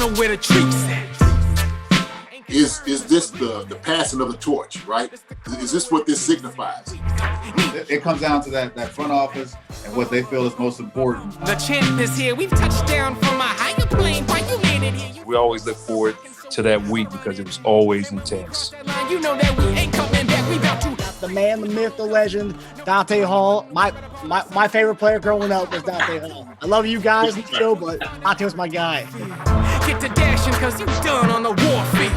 know where the treats at. Is this the passing of the torch, right? Is this what this signifies? It comes down to that front office and what they feel is most important. The champ is here. We've touched down from a higher plane. Why you made it here? We always look forward to that week because it was always intense. You know that we ain't coming back. We about to. The man, the myth, the legend, Dante Hall. My favorite player growing up was Dante Hall. I love you guys in the show, but Dante was my guy. Get to dashing because you done on the warfield.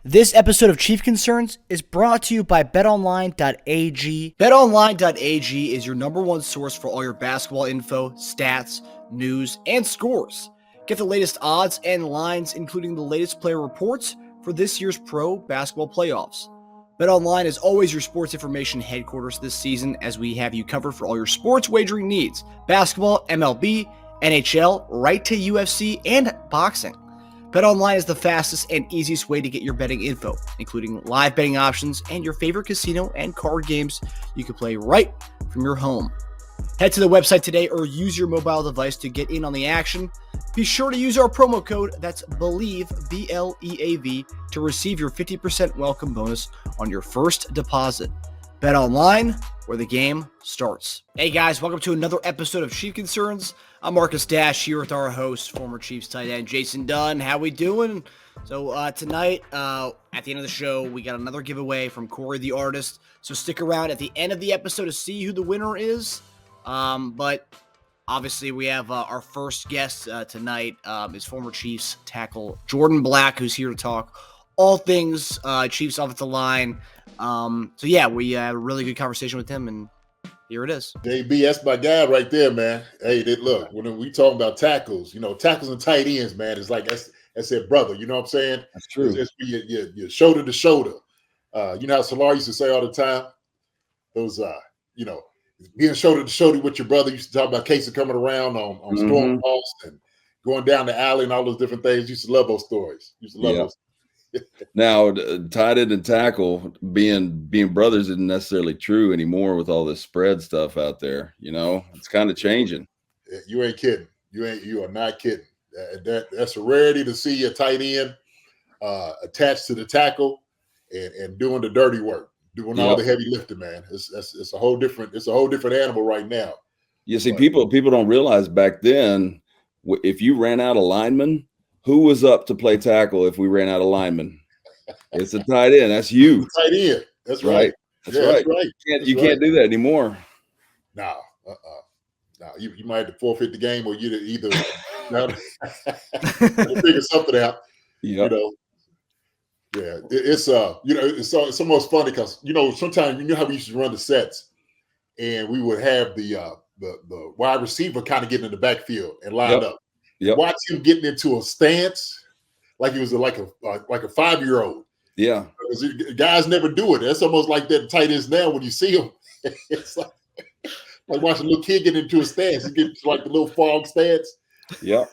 This episode of Chief Concerns is brought to you by BetOnline.AG. BetOnline.AG is your number one source for all your basketball info, stats, news, and scores. Get the latest odds and lines, including the latest player reports for this year's pro basketball playoffs. BetOnline is always your sports information headquarters this season, as we have you covered for all your sports wagering needs. Basketball, MLB, NHL, right to UFC, and boxing. BetOnline is the fastest and easiest way to get your betting info, including live betting options and your favorite casino and card games you can play right from your home. Head to the website today or use your mobile device to get in on the action. Be sure to use our promo code, that's BELIEVE, B-L-E-A-V, to receive your 50% welcome bonus on your first deposit. BetOnline, where the game starts. Hey guys, welcome to another episode of Chief Concerns. I'm Marcus Dash here with our host, former Chiefs tight end Jason Dunn. How we doing? So tonight, at the end of the show, we got another giveaway from Corey the Artist. So stick around at the end of the episode to see who the winner is. But obviously, we have our first guest tonight is former Chiefs tackle Jordan Black, who's here to talk all things Chiefs offensive line. So yeah, we had a really good conversation with him, and here it is. JB, that's my guy right there, man. Hey, look, when we talking about tackles, tackles and tight ends, man, it's like that's their brother. You know what I'm saying? That's true. It's your shoulder to shoulder. You know how Solar used to say all the time? Those, being shoulder to shoulder with your brother. Used to talk about Casey coming around on Storm Boss and going down the alley and all those different things. Used to love those stories. Those. Now, tight end and tackle being brothers isn't necessarily true anymore with all this spread stuff out there. It's kind of changing. You ain't kidding. You are not kidding. That's a rarity to see a tight end attached to the tackle and doing the dirty work, doing all the heavy lifting. Man, it's a whole different animal right now. You see, people don't realize back then, if you ran out of linemen, who was up to play tackle if we ran out of linemen? It's a tight end. That's you. Tight end. That's right. That's right. You can't do that anymore. No. No. You might have to forfeit the game, or you either figure something out. Yep. Yeah. It's almost funny because sometimes how we used to run the sets, and we would have the wide receiver kind of getting in the backfield and lined up. Yep. Watch him getting into a stance like he was like a 5-year-old. Yeah. Because guys never do it. That's almost like that tight ends now when you see them. It's like watching a little kid get into a stance. He gets like the little fog stance. Yeah.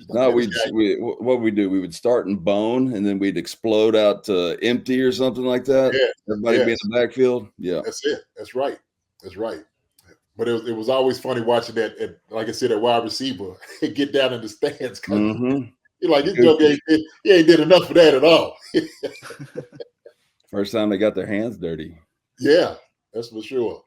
No, what we do, we would start in bone and then we'd explode out to empty or something like that. Yeah. Everybody be in the backfield. Yeah. That's it. That's right. But it was always funny watching that, like I said, that wide receiver get down in the stands. You're like, this joke ain't did enough of that at all. First time they got their hands dirty. Yeah, that's for sure.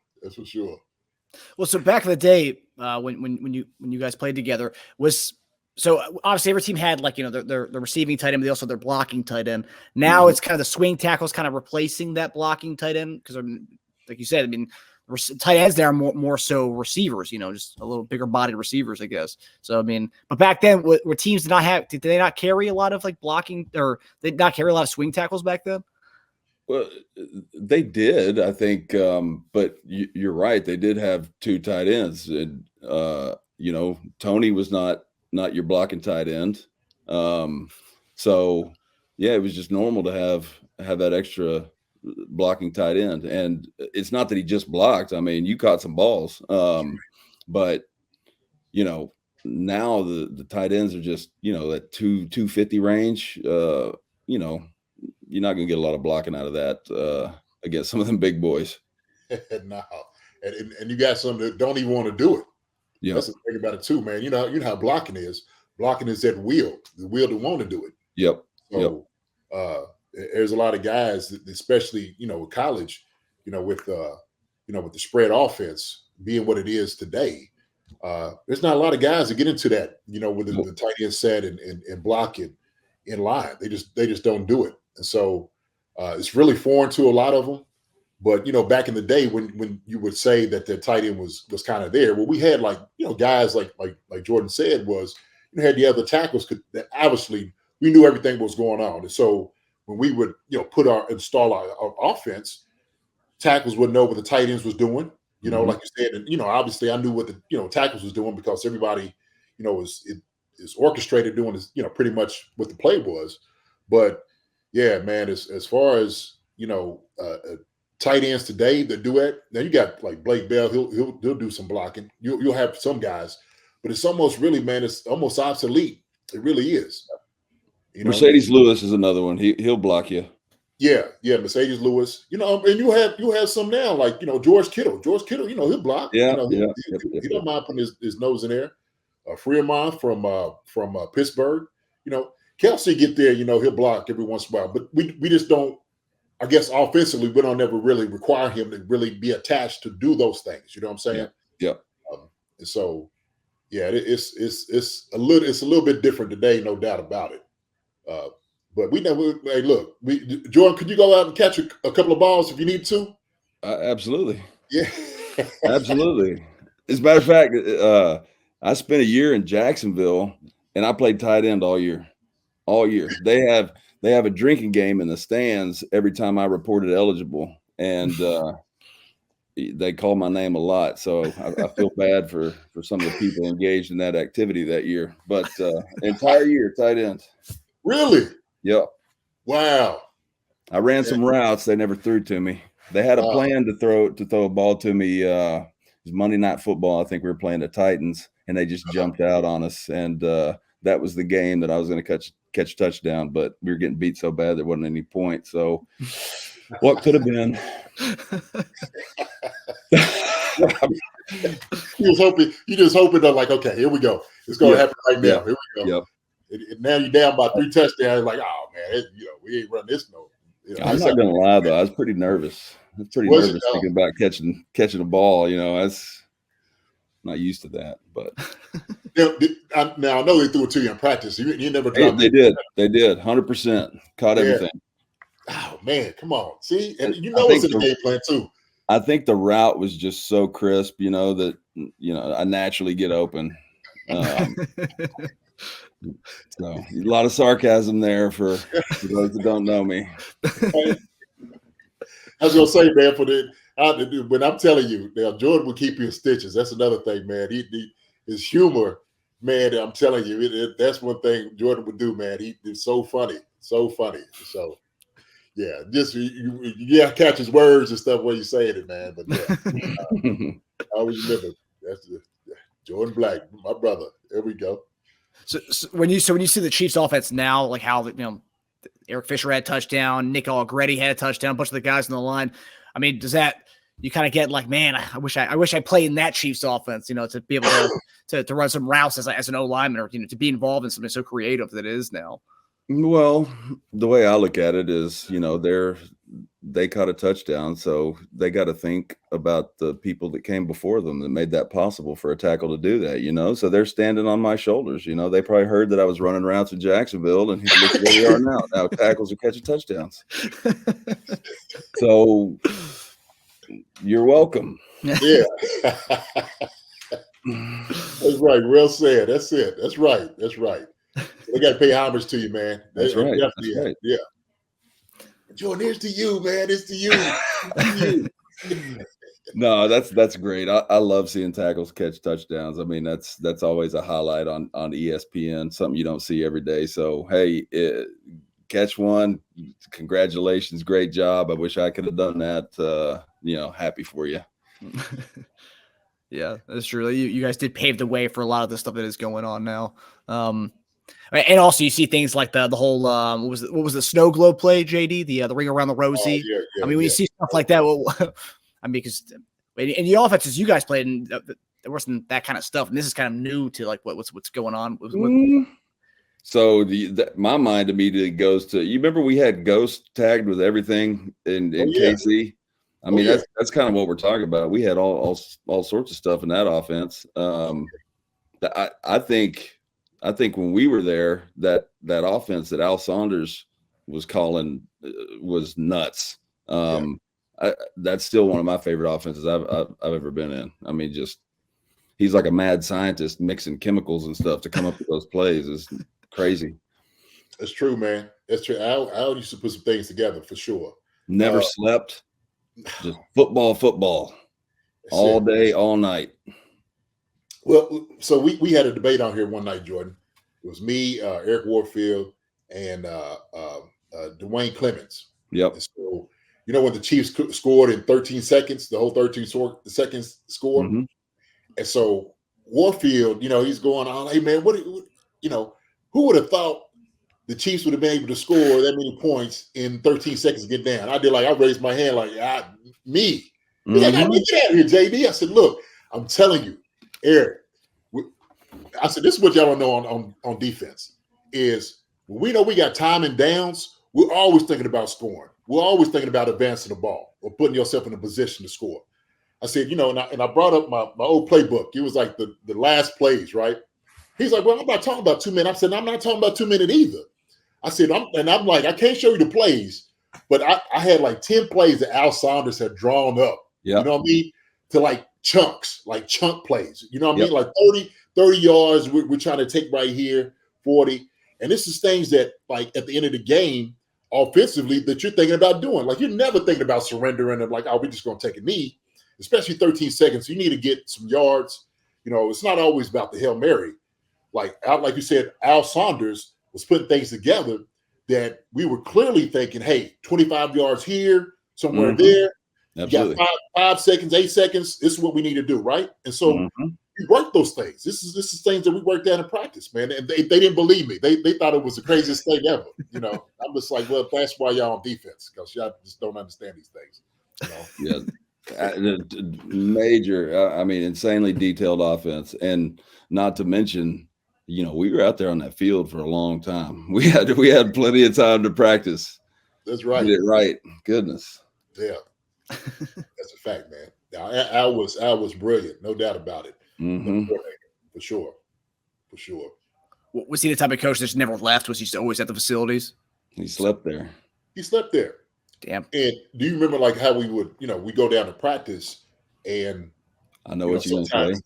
Well, so back in the day, when you guys played together, obviously every team had their receiving tight end, but they also had their blocking tight end. Now it's kind of the swing tackles kind of replacing that blocking tight end because, like you said, tight ends there are more so receivers, just a little bigger bodied receivers, I guess. So, but back then, were teams did they not carry a lot of blocking, or they did not carry a lot of swing tackles back then? Well, they did, I think, but you're right. They did have two tight ends. And, Tony was not your blocking tight end. So, yeah, it was just normal to have that extra blocking tight end. And it's not that he just blocked. You caught some balls. But, now the tight ends are just, that 250 range, you're not going to get a lot of blocking out of that against some of them big boys. No. And you got some that don't even want to do it. Yeah. That's the thing about it too, man. You know how blocking is. Blocking is at will. The will to want to do it. Yep. So there's a lot of guys, especially with college, with the spread offense being what it is today. There's not a lot of guys that get into that, with the tight end set and blocking in line. They just don't do it, and so it's really foreign to a lot of them. But back in the day when you would say that the tight end was kind of there, well, we had guys like Jordan said had the other tackles that obviously we knew everything was going on, and so when we would install our offense, tackles would know what the tight ends was doing. Like you said, and obviously I knew what the tackles was doing because everybody is orchestrated doing is pretty much what the play was. But yeah, man, as far as tight ends today that do it. Now you got like Blake Bell, he'll do some blocking. You'll have some guys, but it's almost really, man, it's almost obsolete. It really is. Mercedes Lewis is another one. He'll block you. Yeah, Mercedes Lewis. And you have some now like George Kittle. George Kittle, he'll block. Yeah, he don't mind putting his nose in there. Freeman from Pittsburgh. Kelsey get there. He'll block every once in a while, but we just don't. I guess offensively, we don't ever really require him to really be attached to do those things. You know what I'm saying? Yeah. And so, yeah, it's a little bit different today, no doubt about it. But we know. Hey, look, Jordan, could you go out and catch a couple of balls if you need to? Absolutely. Yeah, absolutely. As a matter of fact, I spent a year in Jacksonville, and I played tight end all year. All year, they have a drinking game in the stands every time I reported eligible, and they call my name a lot. So I feel bad for some of the people engaged in that activity that year. But entire year, tight end. Really? Yep. Wow. I ran some routes they never threw to me. They had a plan to throw a ball to me. It was Monday Night Football. I think we were playing the Titans, and they just jumped out on us. And that was the game that I was going to catch a touchdown, but we were getting beat so bad there wasn't any point. So what could have been? You just hoping that, like, okay, here we go. It's going to happen right now. Yeah. Here we go. Yep. And now you're down by 3 touchdowns. Like, oh man, we ain't run this no. I'm not gonna lie though, I was pretty nervous. I was pretty nervous thinking about catching a ball. That's not used to that, but now I know they threw it to you in practice. You never dropped They did 100%. Caught everything. Oh man, come on. See, and it's in the game plan too. I think the route was just so crisp, that I naturally get open. So a lot of sarcasm there for those that don't know me. I was gonna say, man, when I'm telling you, now Jordan will keep you in stitches. That's another thing, man. His humor, man. I'm telling you, that's one thing Jordan would do, man. He's so funny, so funny. So yeah, just you catch his words and stuff when you saying it, man. But yeah, I always remember that's Jordan Black, my brother. There we go. So when you see the Chiefs offense now, like how Eric Fisher had a touchdown, Nick Allegretti had a touchdown, a bunch of the guys on the line. I mean, does that you kind of get like, man, I wish I played in that Chiefs offense, to be able to run some routes as an O lineman, or to be involved in something so creative that it is now. Well, the way I look at it is, they caught a touchdown, so they got to think about the people that came before them that made that possible for a tackle to do that, so they're standing on my shoulders. They probably heard that I was running routes in Jacksonville, and look where we are now. Now tackles are catching touchdowns. So you're welcome. Yeah. That's right. Well said. That's it. That's right. They got to pay homage to you, man. That's right. Yeah. Jordan, here's to you, man. It's to you. No, that's great. I love seeing tackles catch touchdowns. I mean, that's always a highlight on ESPN, something you don't see every day. So, hey, catch one. Congratulations. Great job. I wish I could have done that. Happy for you. Yeah, that's true. You guys did pave the way for a lot of the stuff that is going on now. And also you see things like the whole what was the snow globe play, JD, the ring around the rosy. Yeah, I mean, when you see stuff like that, I mean, because in the offenses you guys played, and there wasn't that kind of stuff. And this is kind of new to like what's going on. So my mind immediately goes to, you remember we had Ghost tagged with everything in KC? I mean, that's kind of what we're talking about. We had all sorts of stuff in that offense. I think when we were there, that offense that Al Saunders was calling was nuts. That's still one of my favorite offenses I've ever been in. I mean, he's like a mad scientist mixing chemicals and stuff to come up with those plays. Is crazy. That's true, man. That's true. Al used to put some things together for sure. Never slept. Just football all day, all night. Well, so we had a debate on here one night, Jordan. It was me, Eric Warfield, and Dwayne Clemens. Yep. And so, when the Chiefs scored in 13 seconds, the whole 13 seconds score. Mm-hmm. And so Warfield, he's going on, hey, man, who would have thought the Chiefs would have been able to score that many points in 13 seconds to get down? I raised my hand like, me. He's like, get out of here, JD. I said, look, I'm telling you, Eric, I said, this is what y'all don't know on defense is when we know we got time and downs, we're always thinking about scoring. We're always thinking about advancing the ball or putting yourself in a position to score. I said, and I brought up my old playbook. It was like the last plays, right? He's like, well, I'm not talking about 2 minutes. I said, I'm not talking about 2 minutes either. I said, I'm like, I can't show you the plays, but I had like 10 plays that Al Saunders had drawn up. Yeah. You know what I mean? To like chunks, like chunk plays. You know what I mean? Like 30 yards, we're trying to take right here, 40. And this is things that, like, at the end of the game, offensively, that you're thinking about doing. Like, you're never thinking about surrendering and like, we're just going to take a knee, especially 13 seconds. You need to get some yards. It's not always about the Hail Mary. Like you said, Al Saunders was putting things together that we were clearly thinking, hey, 25 yards here, somewhere there. Absolutely. You got 5 seconds, 8 seconds. This is what we need to do, right? And so we worked those things. This is things that we worked out in practice, man. And they didn't believe me. They thought it was the craziest thing ever. I'm just like, well, that's why y'all on defense, because y'all just don't understand these things. Yeah. Major, insanely detailed offense. And not to mention, we were out there on that field for a long time. We had plenty of time to practice. That's right. Get it right. Goodness. Yeah. That's a fact, man. Al was brilliant, no doubt about it. For sure. Was he the type of coach that just never left? Was he always at the facilities? He slept there. Damn. And do you remember like how we would, we go down to practice and I know what you're gonna say.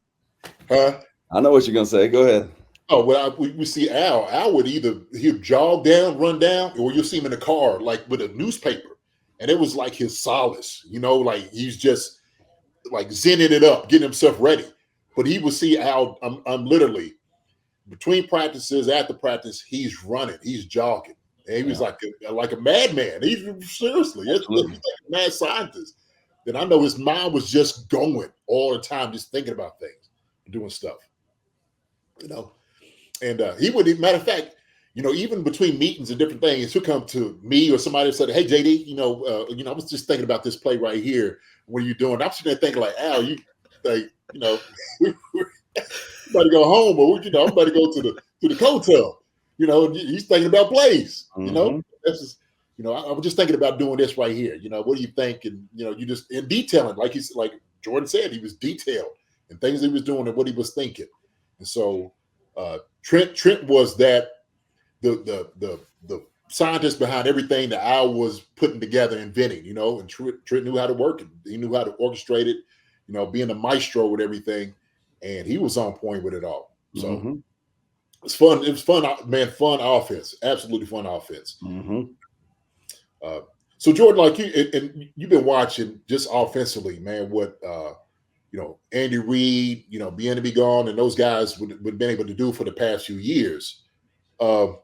Huh? I know what you're gonna say. Go ahead. Oh, well, we see Al. Al would he'd jog down, run down, or you'll see him in the car like with a newspaper. And it was like his solace, like he's just like zenning it up, getting himself ready. But he would see Al, I'm literally between practices, after practice, he's running, he's jogging. And he was like a madman. Seriously, he's like a mad scientist. And I know his mind was just going all the time, just thinking about things, doing stuff. And he would, matter of fact, even between meetings and different things, he'll come to me or somebody and say, hey, JD, I was just thinking about this play right here. What are you doing? I'm sitting there thinking like, Al, you like, I'm about to go home or, I'm about to go to the hotel, and he's thinking about plays, that's just, I was just thinking about doing this right here. What do you think? And, you just in detailing, like Jordan said, he was detailed and things he was doing and what he was thinking. And so Trent was that, the scientist behind everything that Al was putting together, inventing, and Trent knew how to work it. He knew how to orchestrate it, being a maestro with everything, and he was on point with it all. So it's fun. It was fun, man. Fun offense, absolutely fun offense. So Jordan, like you've been watching just offensively, man. What Andy Reid, being to be gone, and those guys would have been able to do for the past few years. What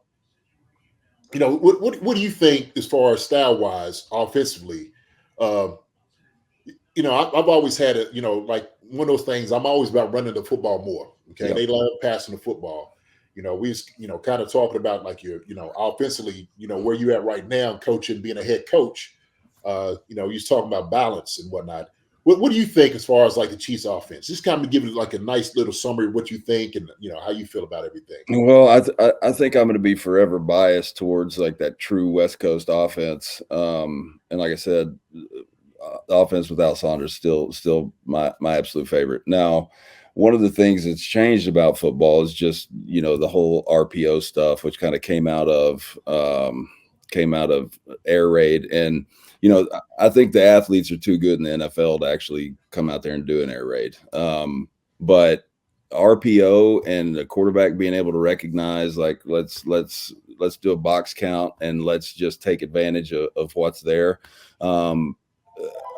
do you think as far as style wise, offensively? I've always had it, like one of those things. I'm always about running the football more. Okay, They love passing the football. We kind of talking about like your, offensively, where you at right now, coaching, being a head coach. You're talking about balance and whatnot. What do you think as far as like the Chiefs offense? Just kind of give it like a nice little summary of what you think and how you feel about everything. Well, I think I'm going to be forever biased towards like that true West Coast offense. And like I said, the offense without Saunders still my absolute favorite. Now, one of the things that's changed about football is just the whole RPO stuff, which kind of came out of air raid. And I think the athletes are too good in the NFL to actually come out there and do an air raid. But RPO and the quarterback being able to recognize, like, let's do a box count and let's just take advantage of what's there.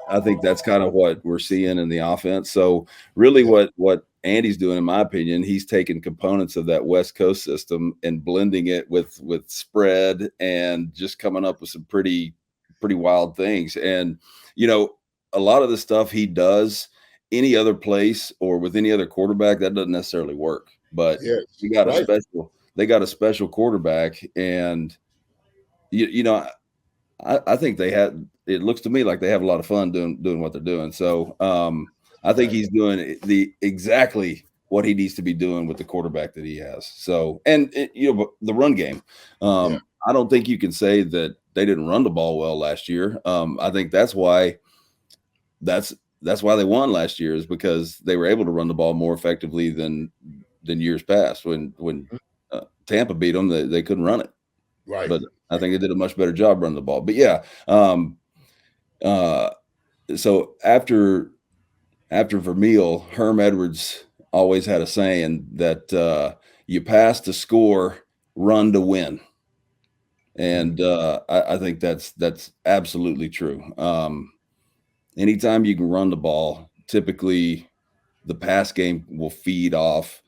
I think that's kind of what we're seeing in the offense. So really what Andy's doing, in my opinion, he's taking components of that West Coast system and blending it with spread and just coming up with some pretty wild things. And, a lot of the stuff he does any other place or with any other quarterback, that doesn't necessarily work. But they got a special quarterback, and I think it looks to me like they have a lot of fun doing what they're doing. So I think he's doing exactly what he needs to be doing with the quarterback that he has. So, and the run game, I don't think you can say that they didn't run the ball well last year. I think that's why they won last year, is because they were able to run the ball more effectively than years past. When Tampa beat them, they couldn't run it. Right. But I think they did a much better job running the ball. But so after Vermeil, Herm Edwards always had a saying that you pass to score, run to win. And I think that's absolutely true. Anytime you can run the ball, typically the pass game will feed off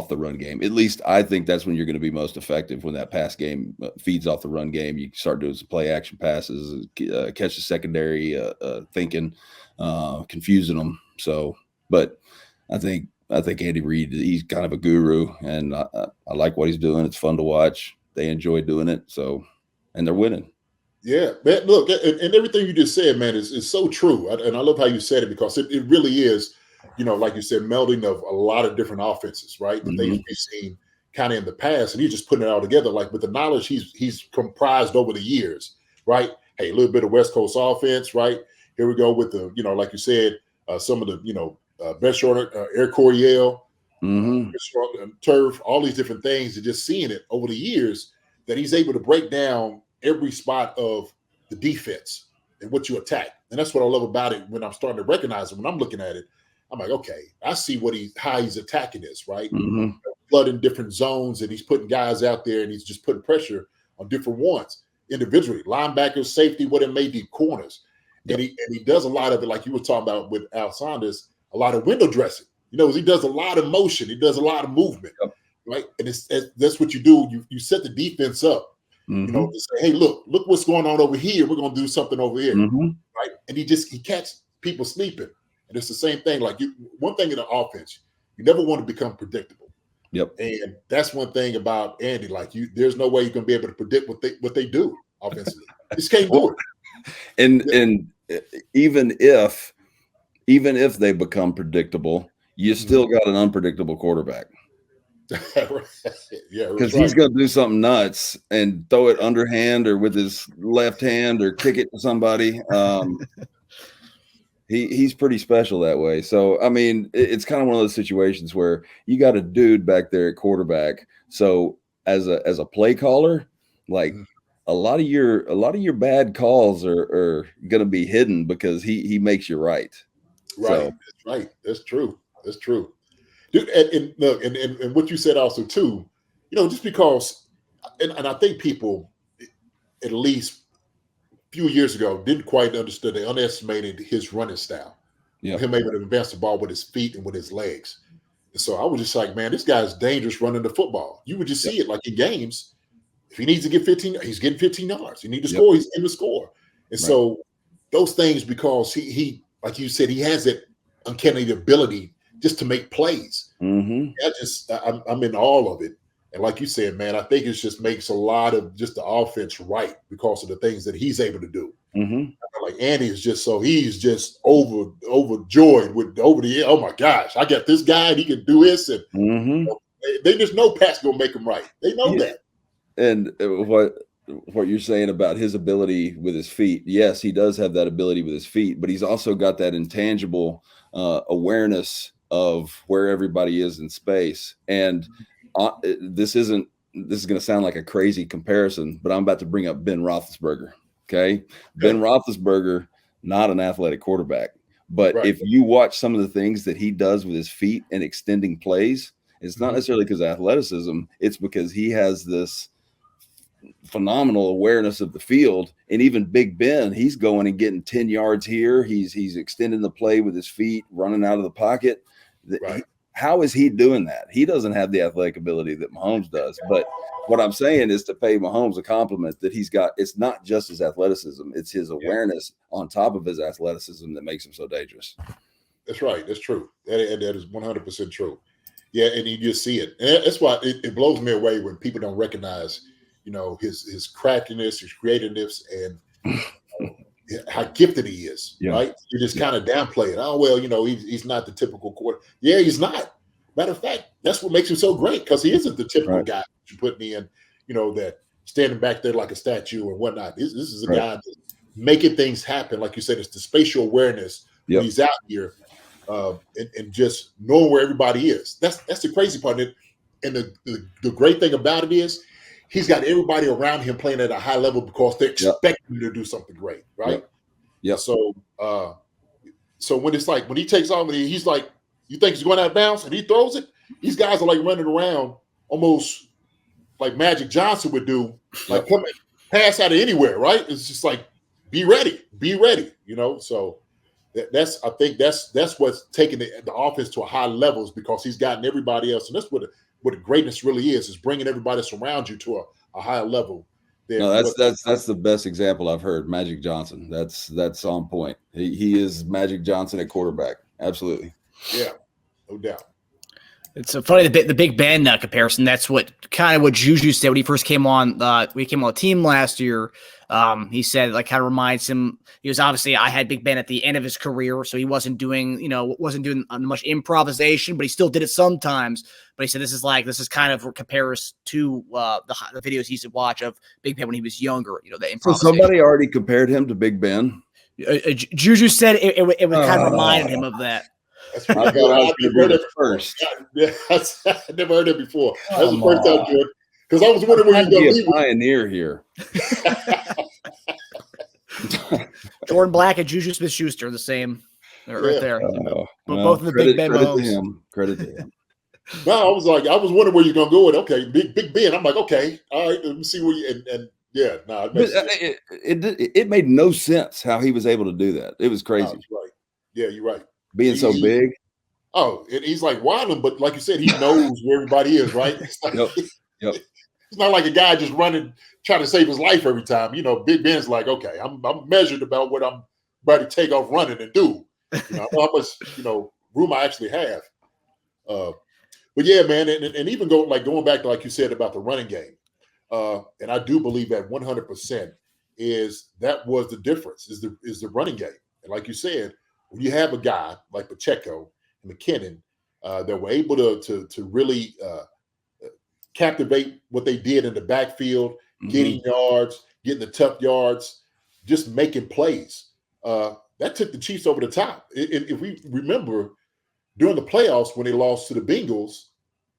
the run game. At least I think that's when you're going to be most effective, when that pass game feeds off the run game. You start doing some play action passes, catch the secondary thinking, confusing them. So, but I think Andy Reid, he's kind of a guru, and I like what he's doing. It's fun to watch. They enjoy doing it. So, and they're winning. Yeah, man, look, and everything you just said, man, is so true. And I love how you said it, because it really is, like you said, melding of a lot of different offenses, right? The things we've seen kind of in the past, and he's just putting it all together, like with the knowledge he's comprised over the years, right? Hey, a little bit of West Coast offense, right? Here we go with the, like you said, some of the, best short Air Coryell, turf, all these different things, and just seeing it over the years that he's able to break down every spot of the defense and what you attack. And that's what I love about it. When I'm starting to recognize it, when I'm looking at it, I'm like, okay, I see how he's attacking this, right? Flooding different zones, and he's putting guys out there, and he's just putting pressure on different ones individually, linebackers, safety, what it may be, corners. And he does a lot of it, like you were talking about with Al Saunders, a lot of window dressing. He does a lot of motion. He does a lot of movement, right? And that's what you do. You set the defense up. To say, hey, look what's going on over here. We're going to do something over here, right? And he catches people sleeping. And it's the same thing. Like one thing in the offense, you never want to become predictable. Yep. And that's one thing about Andy. Like there's no way you can be able to predict what they do offensively. Just can't do it. And even if they become predictable, you still got an unpredictable quarterback. Yeah, because he's going to do something nuts and throw it underhand or with his left hand or kick it to somebody. He's pretty special that way. So I mean, it's kind of one of those situations where you got a dude back there at quarterback. So as a play caller, like a lot of your bad calls are going to be hidden because he makes you right. Right. So, that's right. That's true. That's true. Dude, and look, and what you said also too, just because, and I think people, at least a few years ago, didn't quite understand. They underestimated his running style. Him able to advance the ball with his feet and with his legs. And so I was just like, man, this guy's dangerous running the football. You would just see it like in games. If he needs to get 15, he's getting 15 yards. He needs to score, he's in the score. And so those things, because he, like you said, he has that uncanny ability just to make plays. I'm in all of it. And like you said, man, I think it just makes a lot of just the offense right because of the things that he's able to do. Like Andy is just he's just overjoyed over the oh my gosh, I got this guy and he can do this, and they just know Pat's gonna make him right. They know that. And what you're saying about his ability with his feet, yes, he does have that ability with his feet, but he's also got that intangible awareness of where everybody is in space. And this is going to sound like a crazy comparison, but I'm about to bring up Ben Roethlisberger. Okay. Ben Roethlisberger, not an athletic quarterback, but if you watch some of the things that he does with his feet and extending plays, it's not necessarily because of athleticism. It's because he has this phenomenal awareness of the field. And even Big Ben, he's going and getting 10 yards here. He's extending the play with his feet, running out of the pocket. How is he doing that? He doesn't have the athletic ability that Mahomes does. But what I'm saying is to pay Mahomes a compliment that he's got. It's not just his athleticism. It's his awareness on top of his athleticism that makes him so dangerous. That's right. That's true. That is 100% true. Yeah, and you just see it. And that's why it blows me away when people don't recognize, his craftiness, his creativeness, and how gifted he is. Right? You just kind of downplay it. Oh well, he's not the typical quarterback. Yeah, he's not. Matter of fact, that's what makes him so great, because he isn't the typical guy you're putting in, that standing back there like a statue and whatnot. This is a guy that's making things happen. Like you said, it's the spatial awareness. When he's out here. And just knowing where everybody is. That's the crazy part. And the great thing about it is he's got everybody around him playing at a high level because they're expecting him to do something great, right? Yeah. So when it's like when he takes off, he's like, you think he's going out of bounds and he throws it, these guys are like running around almost like Magic Johnson would do, like come pass out of anywhere, right? It's just like be ready. So I think that's what's taking the offense to a high levels, because he's gotten everybody else, and that's what the greatness really is bringing everybody that's around you to a higher level. No, that's the best example I've heard. Magic Johnson. That's on point. He is Magic Johnson at quarterback. Absolutely. Yeah, no doubt. It's so funny the Big Ben comparison. That's what Juju said when he first came on. We came on the team last year. He said kind of reminds him. He was obviously I had Big Ben at the end of his career, so he wasn't doing much improvisation, but he still did it sometimes. But he said this is kind of compares to the videos he used to watch of Big Ben when he was younger. The improvisation. So somebody already compared him to Big Ben. Juju said it would kind of remind him of that. That's I thought I was going to heard it first. I never heard it before. That was the first time, Jordan. Because I was wondering where you're going to be. Pioneer here. Jordan Black and Juju Smith-Schuster, the same, right there. Both of the Big Ben Mahomes. Credit to him. No, I was wondering where you're going to go with. Okay, Big Ben. I'm like, okay, all right, let me see where you it made no sense how he was able to do that. It was crazy. No, you're right. Yeah, you're right. Being so big. Oh, and he's like wilding, but like you said, he knows where everybody is, right? It's like, it's not like a guy just running, trying to save his life every time. Big Ben's like, okay, I'm measured about what I'm about to take off running and do. How much room I actually have. But yeah, man, and even going back to like you said about the running game, and I do believe that 100% that was the difference is the running game. And like you said, when you have a guy like Pacheco and McKinnon that were able to really captivate what they did in the backfield, getting yards, getting the tough yards, just making plays, that took the Chiefs over the top. If we remember during the playoffs when they lost to the Bengals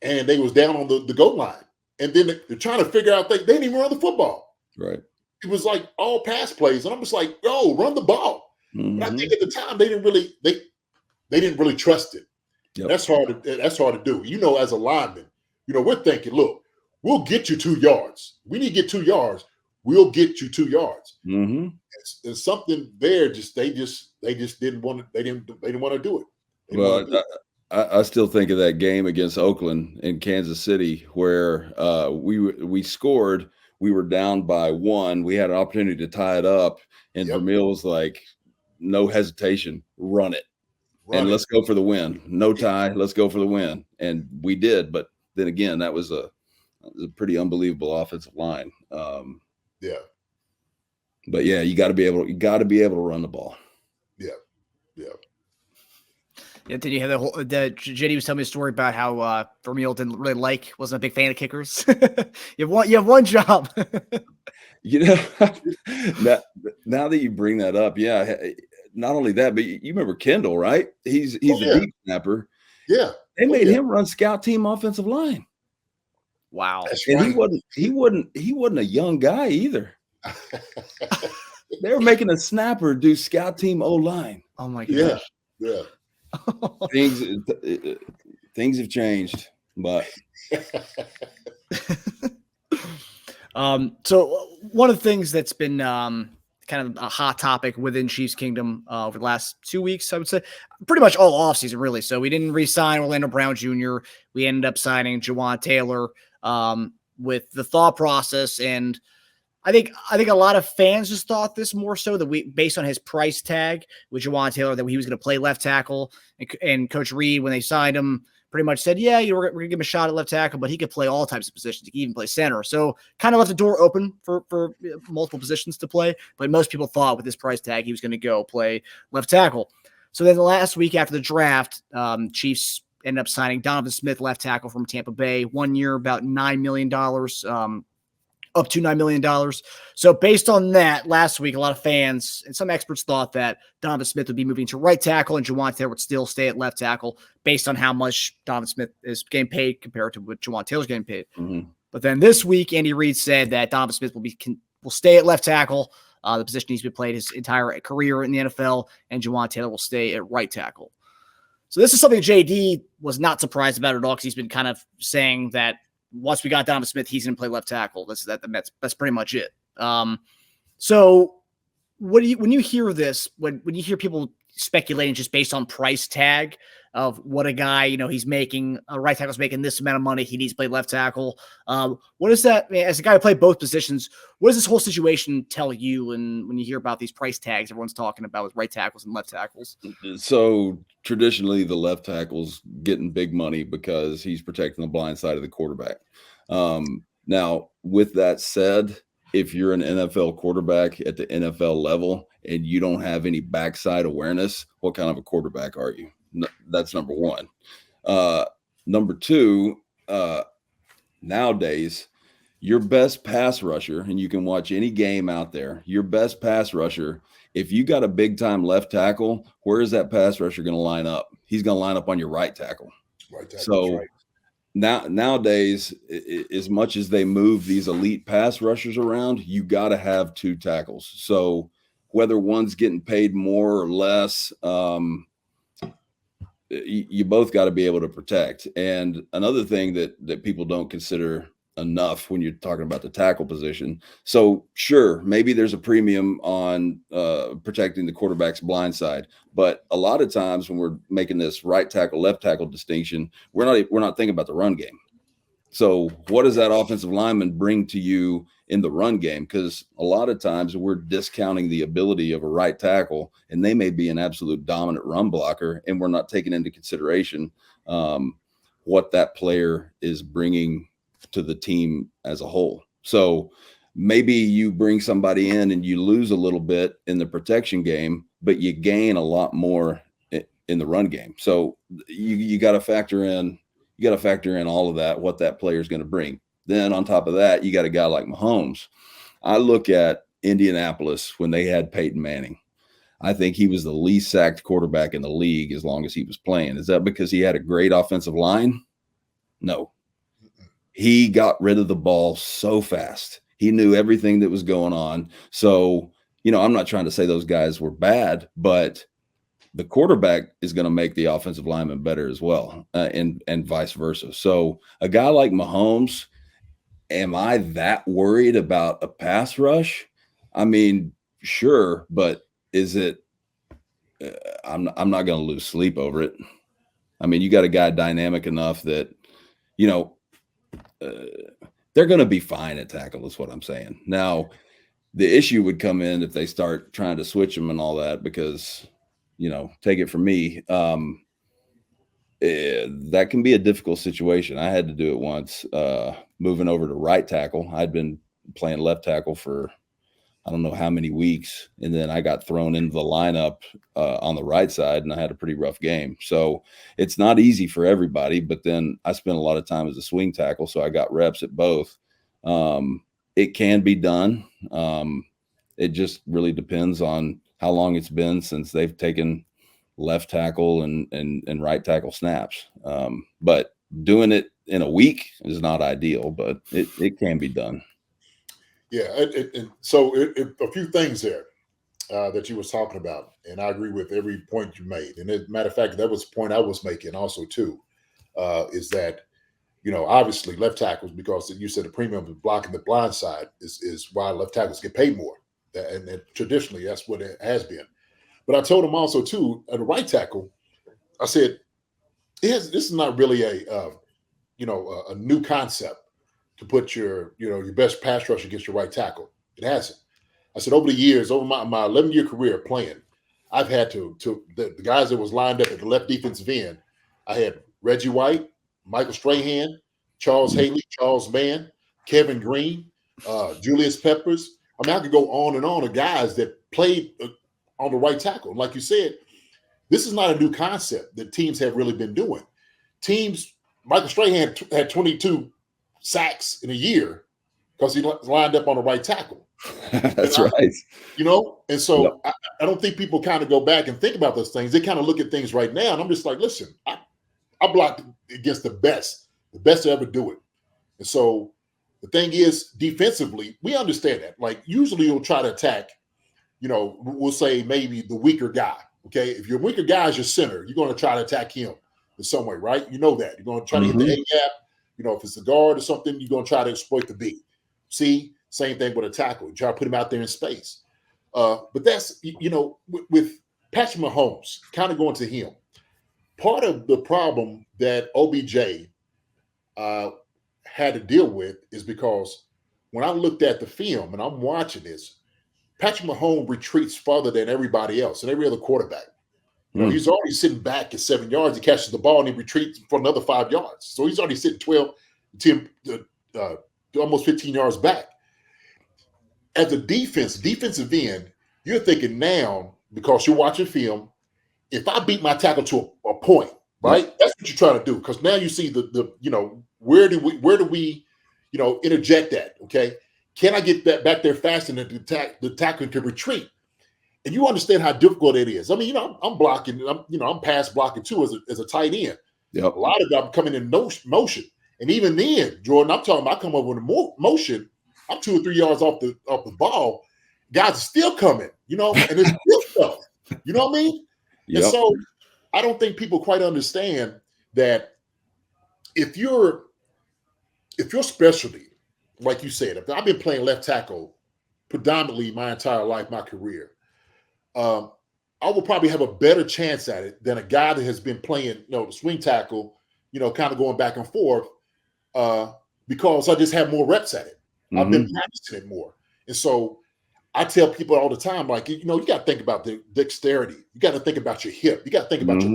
and they was down on the goal line, and then they're trying to figure out they didn't even run the football. Right. It was like all pass plays, and I'm just like, yo, run the ball. But I think at the time they didn't really trust it. Yep. That's hard to do. As a lineman, we're thinking, look, we'll get you 2 yards. We need to get 2 yards. We'll get you 2 yards. It's something there. They didn't want to do it. I still think of that game against Oakland in Kansas City where we scored. We were down by 1. We had an opportunity to tie it up, and Vermeil was like, no hesitation, run it. Let's go for the win. No tie, let's go for the win. And we did, but then again, that was a pretty unbelievable offensive line. But yeah, you got to be able to run the ball. Yeah. Yeah, then you have JD was telling me a story about how Vermeil wasn't a big fan of kickers. you have one job. Now that you bring that up, yeah. Not only that, but you remember Kendall, right? He's a deep snapper. Yeah. They made him run scout team offensive line. Wow. That's And right. he wasn't a young guy either. They were making a snapper do scout team O-line. Oh my gosh. Yeah. Things have changed, but so one of the things that's been kind of a hot topic within Chiefs Kingdom over the last 2 weeks, I would say, pretty much all offseason, really. So we didn't re-sign Orlando Brown Jr. We ended up signing Jawaan Taylor with the thought process, and I think a lot of fans just thought this more so that based on his price tag with Jawaan Taylor, that he was going to play left tackle, and Coach Reed, when they signed him, pretty much said, yeah, we're going to give him a shot at left tackle, but he could play all types of positions. He could even play center. So kind of left the door open for multiple positions to play. But most people thought with this price tag, he was going to go play left tackle. So then the last week after the draft, Chiefs ended up signing Donovan Smith, left tackle from Tampa Bay, 1 year, about $9 million, up to $9 million. So based on that, last week, a lot of fans and some experts thought that Donovan Smith would be moving to right tackle and Jawaan Taylor would still stay at left tackle based on how much Donovan Smith is getting paid compared to what Jawaan Taylor's getting paid. Mm-hmm. But then this week, Andy Reid said that Donovan Smith will stay at left tackle, the position he's been played his entire career in the NFL, and Jawaan Taylor will stay at right tackle. So this is something JD was not surprised about at all, because he's been kind of saying that once we got Donovan Smith, he's going to play left tackle. That's pretty much it. So what do you, when you hear this, when you hear people speculating just based on price tag of what a guy, he's making, a right tackle's making this amount of money, he needs to play left tackle. What does that, as a guy who played both positions, what does this whole situation tell you? And when you hear about these price tags everyone's talking about with right tackles and left tackles? So traditionally the left tackle's getting big money because he's protecting the blind side of the quarterback. Now, with that said, if you're an NFL quarterback at the NFL level and you don't have any backside awareness, what kind of a quarterback are you? That's number one. Number two, nowadays, your best pass rusher, and you can watch any game out there, your best pass rusher, if you got a big-time left tackle, where is that pass rusher going to line up? He's going to line up on your right tackle. Right tackle. So Right. Nowadays, as much as they move these elite pass rushers around, you got to have two tackles. So whether one's getting paid more or less, you both got to be able to protect. And another thing that people don't consider enough when you're talking about the tackle position. So sure, maybe there's a premium on protecting the quarterback's blind side, but a lot of times when we're making this right tackle, left tackle distinction, we're not thinking about the run game. So what does that offensive lineman bring to you in the run game? Because a lot of times we're discounting the ability of a right tackle, and they may be an absolute dominant run blocker, and we're not taking into consideration what that player is bringing to the team as a whole. So maybe you bring somebody in and you lose a little bit in the protection game, but you gain a lot more in the run game. So you got to factor in. You got to factor in all of that, what that player is going to bring. Then on top of that, you got a guy like Mahomes. I look at Indianapolis when they had Peyton Manning. I think he was the least sacked quarterback in the league as long as he was playing. Is that because he had a great offensive line? No. He got rid of the ball so fast. He knew everything that was going on. So, I'm not trying to say those guys were bad, but the quarterback is going to make the offensive lineman better as well, and vice versa. So a guy like Mahomes, am I that worried about a pass rush? I mean, sure, but is it? I'm not going to lose sleep over it. I mean, you got a guy dynamic enough that, they're going to be fine at tackle is what I'm saying. Now, the issue would come in if they start trying to switch them and all that, because take it from me, that can be a difficult situation. I had to do it once, moving over to right tackle. I'd been playing left tackle for, I don't know how many weeks. And then I got thrown into the lineup on the right side, and I had a pretty rough game. So it's not easy for everybody, but then I spent a lot of time as a swing tackle, so I got reps at both. It can be done. It just really depends on how long it's been since they've taken left tackle and right tackle snaps. But doing it in a week is not ideal, but it can be done. Yeah, so a few things there that you was talking about, and I agree with every point you made. And as a matter of fact, that was the point I was making also too, is that, obviously left tackles, because you said the premium of blocking the blind side is why left tackles get paid more. And traditionally, that's what it has been. But I told him also too, at the right tackle, I said, this is not really a new concept to put your best pass rush against your right tackle. It hasn't. I said, over the years, over my 11-year career playing, I've had to the guys that was lined up at the left defensive end, I had Reggie White, Michael Strahan, Charles Haley, Charles Mann, Kevin Green, Julius Peppers. I mean, I could go on and on of guys that played on the right tackle. Like you said, this is not a new concept that teams have really been doing. Michael Strahan had 22 sacks in a year because he lined up on the right tackle. That's right. And so I don't think people kind of go back and think about those things. They kind of look at things right now, and I'm just like, listen, I blocked against the best to ever do it. And so the thing is, defensively, we understand that. Like, usually you'll try to attack, we'll say maybe the weaker guy. Okay, if your weaker guy is your center, you're going to try to attack him in some way, right? You know that. You're going to try to hit the A gap. If it's a guard or something, you're going to try to exploit the B. See, same thing with a tackle. You try to put him out there in space. But that's, with Patrick Mahomes, kind of going to him, part of the problem that OBJ had to deal with is because when I looked at the film and I'm watching this, Patrick Mahomes retreats farther than everybody else and every other quarterback. He's already sitting back at 7 yards. He catches the ball and he retreats for another 5 yards. So he's already sitting 12, 10, almost 15 yards back. As a defensive end, you're thinking now, because you're watching film, if I beat my tackle to a point, right? That's what you're trying to do. Because now you see where do we interject that? Okay. Can I get that back there fast and the tackle can retreat? And you understand how difficult it is. I mean, I'm blocking, I'm pass blocking too as a tight end. Yep. A lot of them coming in motion. And even then, Jordan, I'm talking about I come up with a motion, I'm 2 or 3 yards off the ball. Guys are still coming, and it's still stuff. You know what I mean? Yep. And so I don't think people quite understand that if your specialty, like you said, if I've been playing left tackle predominantly my entire life, my career, I will probably have a better chance at it than a guy that has been playing, the swing tackle, kind of going back and forth, because I just have more reps at it. I've been practicing it more. And so I tell people all the time, like, you got to think about the dexterity. You got to think about your hip. You got to think about your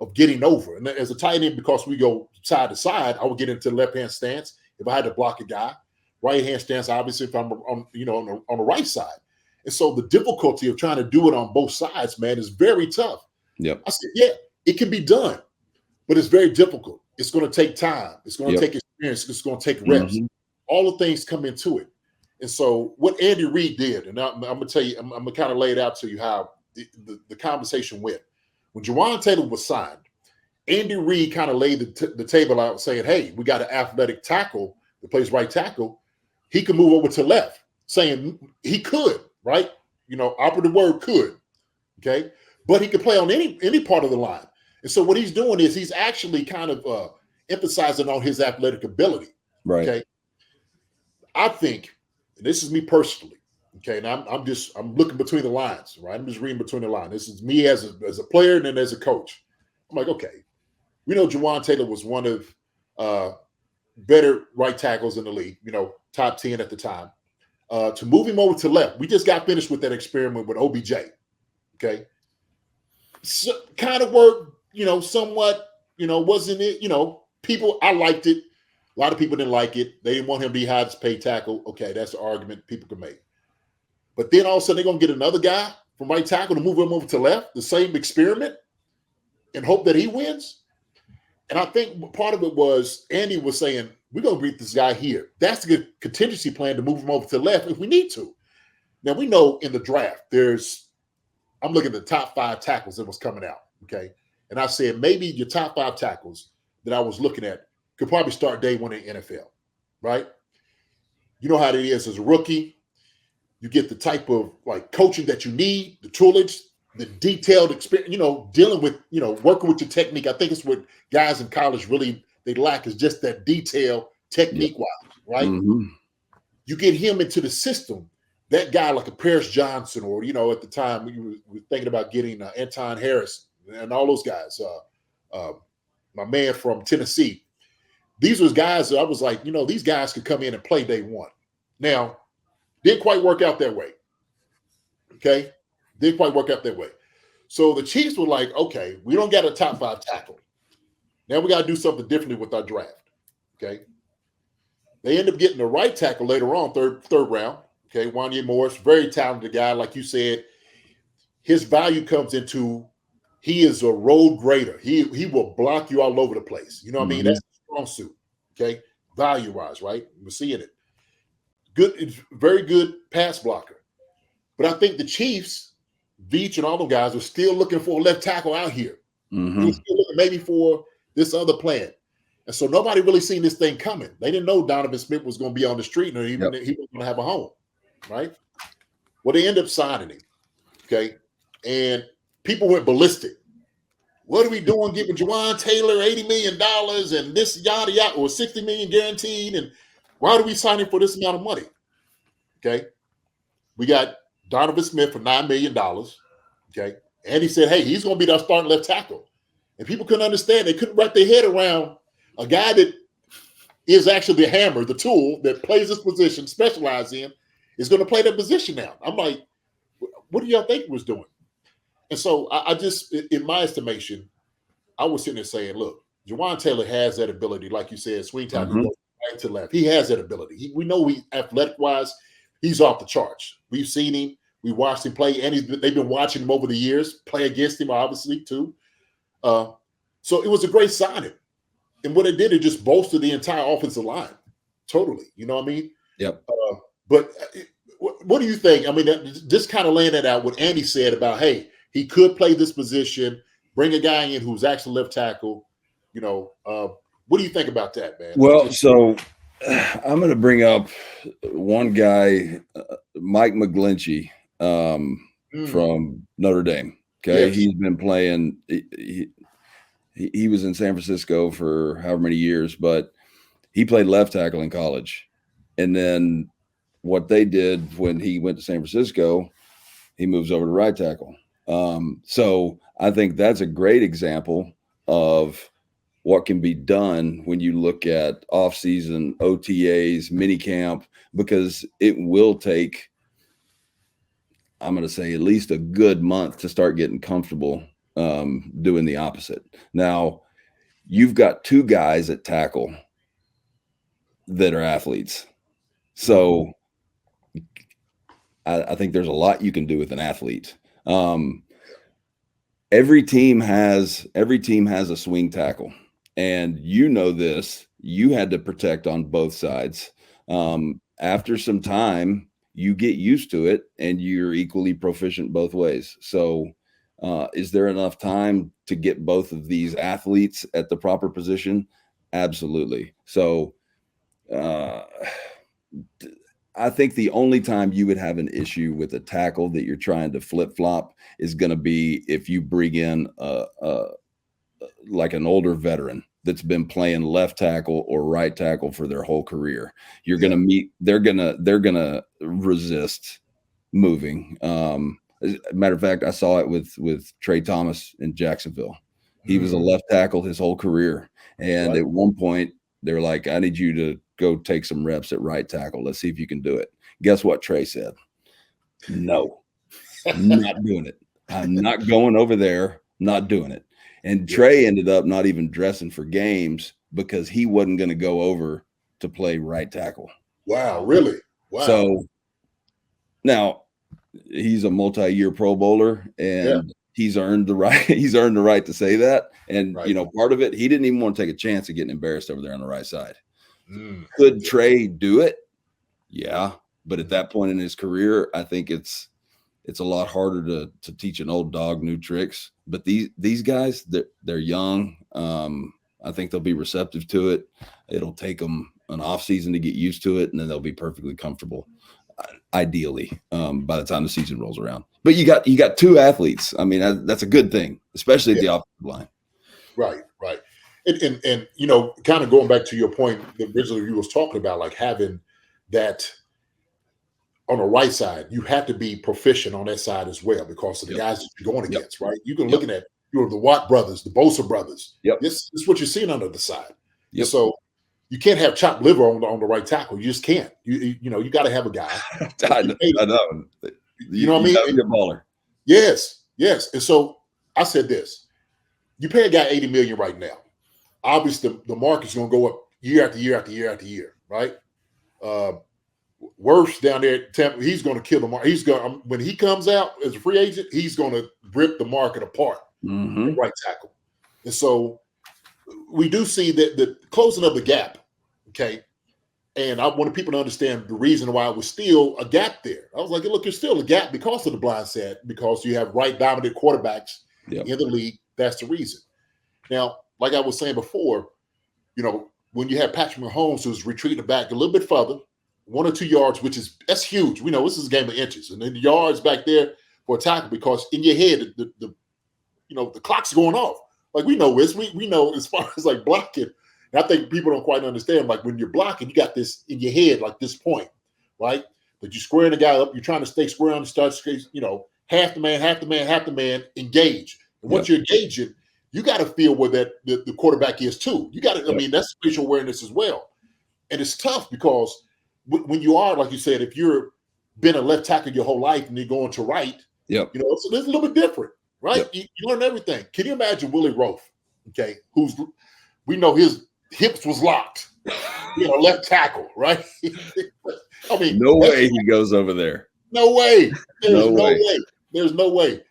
of getting over. And as a tight end, because we go side to side, I would get into the left-hand stance if I had to block a guy. Right-hand stance, obviously, if I'm on the right side. And so the difficulty of trying to do it on both sides, man, is very tough. Yep. I said, yeah, it can be done, but it's very difficult. It's going to take time. It's going to take experience. It's going to take reps. All the things come into it. And so what Andy Reid did, and I'm going to tell you, I'm going to kind of lay it out to you how the conversation went. When Jawaan Taylor was signed, Andy Reid kind of laid the table out saying, hey, we got an athletic tackle that plays right tackle. He can move over to left, saying he could, right? Operative word could, okay? But he could play on any part of the line. And so what he's doing is he's actually kind of emphasizing on his athletic ability, right? Okay. I think, and this is me personally, okay, and I'm looking between the lines, right? I'm just reading between the lines. This is me as a player and then as a coach. I'm like, okay, we know Jawaan Taylor was one of better right tackles in the league, top 10 at the time. To move him over to left, we just got finished with that experiment with OBJ, okay? So, kind of worked, somewhat, wasn't it, people, I liked it. A lot of people didn't like it. They didn't want him to be highest paid tackle. Okay, that's the argument people can make. But then all of a sudden they're going to get another guy from right tackle to move him over to left, the same experiment, and hope that he wins. And I think part of it was Andy was saying, we're going to beat this guy here. That's a good contingency plan to move him over to the left if we need to. Now, we know in the draft, I'm looking at the top 5 tackles that was coming out, okay? And I said maybe your top 5 tackles that I was looking at could probably start day one in the NFL, right? You know how it is as a rookie. You get the type of like coaching that you need, the toolage, the detailed experience, dealing with, working with your technique. I think it's what guys in college really, they lack is just that detail technique-wise, right? Mm-hmm. You get him into the system. That guy like a Paris Johnson or, at the time we were thinking about getting Anton Harris and all those guys, my man from Tennessee. These was guys that I was like, these guys could come in and play day one. Now, didn't quite work out that way. Okay? Didn't quite work out that way. So the Chiefs were like, okay, we don't got a top 5 tackle. Now we got to do something differently with our draft. Okay? They end up getting the right tackle later on, third round. Okay, Wanya Morris, very talented guy. Like you said, his value comes into he is a road grader. He will block you all over the place. You know what I mean? That's a strong suit. Okay, value-wise, right? We're seeing it. Good, very good pass blocker. But I think the Chiefs, Veach and all those guys are still looking for a left tackle out here. Mm-hmm. They're still looking maybe for this other plan. And so nobody really seen this thing coming. They didn't know Donovan Smith was going to be on the street and he was going to have a home. Right? Well, they end up signing him. Okay. And people went ballistic. What are we doing giving Jawaan Taylor $80 million and this yada yada or $60 million guaranteed? And why do we sign him for this amount of money? Okay. We got Donovan Smith for $9 million. Okay. And he said, hey, he's going to be our starting left tackle. And people couldn't understand. They couldn't wrap their head around a guy that is actually the hammer, the tool that plays this position, specialized in, is going to play that position now. I'm like, what do y'all think he was doing? And so I just, in my estimation, I was sitting there saying, look, Jawaan Taylor has that ability, like you said, swing tackle, goes right to left. He has that ability. We know athletic-wise, he's off the charts. We've seen him. We watched him play, and they've been watching him over the years, play against him, obviously, too. So it was a great signing. And what it did, it just bolstered the entire offensive line. Totally. You know what I mean? Yep. But what do you think? I mean, just kind of laying that out, what Andy said about, hey, he could play this position, bring a guy in who's actually left tackle. What do you think about that, man? Well, so I'm going to bring up one guy, Mike McGlinchey from Notre Dame. Okay. Yes. He's been playing. He was in San Francisco for however many years, but he played left tackle in college. And then what they did when he went to San Francisco, he moves over to right tackle. So I think that's a great example of what can be done when you look at off-season OTAs, minicamp, because it will take, I'm going to say, at least a good month to start getting comfortable doing the opposite. Now, you've got 2 guys at tackle that are athletes. So I think there's a lot you can do with an athlete. Every team has a swing tackle, and this. You had to protect on both sides. After some time, you get used to it, and you're equally proficient both ways. So, is there enough time to get both of these athletes at the proper position? Absolutely. So, I think the only time you would have an issue with a tackle that you're trying to flip-flop is going to be if you bring in like an older veteran that's been playing left tackle or right tackle for their whole career. You're going to meet, they're going to resist moving. As a matter of fact, I saw it with Trey Thomas in Jacksonville. He was a left tackle his whole career. And at one point they were like, I need you to go take some reps at right tackle. Let's see if you can do it. Guess what Trey said? No, I'm not doing it. I'm not going over there, not doing it. And Trey ended up not even dressing for games because he wasn't going to go over to play right tackle. Wow, really? Wow. So now he's a multi-year Pro Bowler, and Yeah. he's earned the right. He's earned the right to say that. And Right. part of it, he didn't even want to take a chance of getting embarrassed over there on the right side. Mm. Could Trey do it? Yeah, but at that point in his career, I think it's a lot harder to teach an old dog new tricks. But these guys, they're young. I think they'll be receptive to it. It'll take them an off season to get used to it, and then they'll be perfectly comfortable, ideally, by the time the season rolls around. But you got two athletes. I mean, that's a good thing, especially at the offensive line. Right. And kind of going back to your point that originally you was talking about, like having that on the right side, you have to be proficient on that side as well because of the guys that you're going against, right? You can looking at the Watt brothers, the Bosa brothers. Yep. This is what you're seeing under the side. Yep. So you can't have chopped liver on the right tackle. You just can't. You got to have a guy. I know. You know what I mean? You're a baller. Yes. And so I said this: you pay a guy $80 million right now. Obviously, the market's going to go up year after year after year after year, right? Worse down there at Tampa, he's going to kill the market. He's going when he comes out as a free agent, he's going to rip the market apart. Mm-hmm. Right tackle, and so we do see that the closing of the gap. Okay, and I wanted people to understand the reason why it was still a gap there. I was like, look, there's still a gap because of the blind side, because you have right dominant quarterbacks in the league. That's the reason. Now, like I was saying before, when you have Patrick Mahomes who's retreating back a little bit further, 1 or 2 yards, that's huge. We know this is a game of inches, and then the yards back there for a tackle, because in your head the clock's going off. Like we know this, we know as far as like blocking. And I think people don't quite understand. Like when you're blocking, you got this in your head, like this point, right? That you're squaring the guy up, you're trying to stay square on the start, half the man, engage. And once you're engaging, you got to feel where the quarterback is too. You got to. I mean, that's spatial awareness as well, and it's tough because when you are, like you said, if you're been a left tackle your whole life and you're going to right, it's a little bit different, right? You learn everything. Can you imagine Willie Roaf? Okay, we know his hips was locked, left tackle, right? I mean, no way he goes over there. No way. There's no way. There's no way.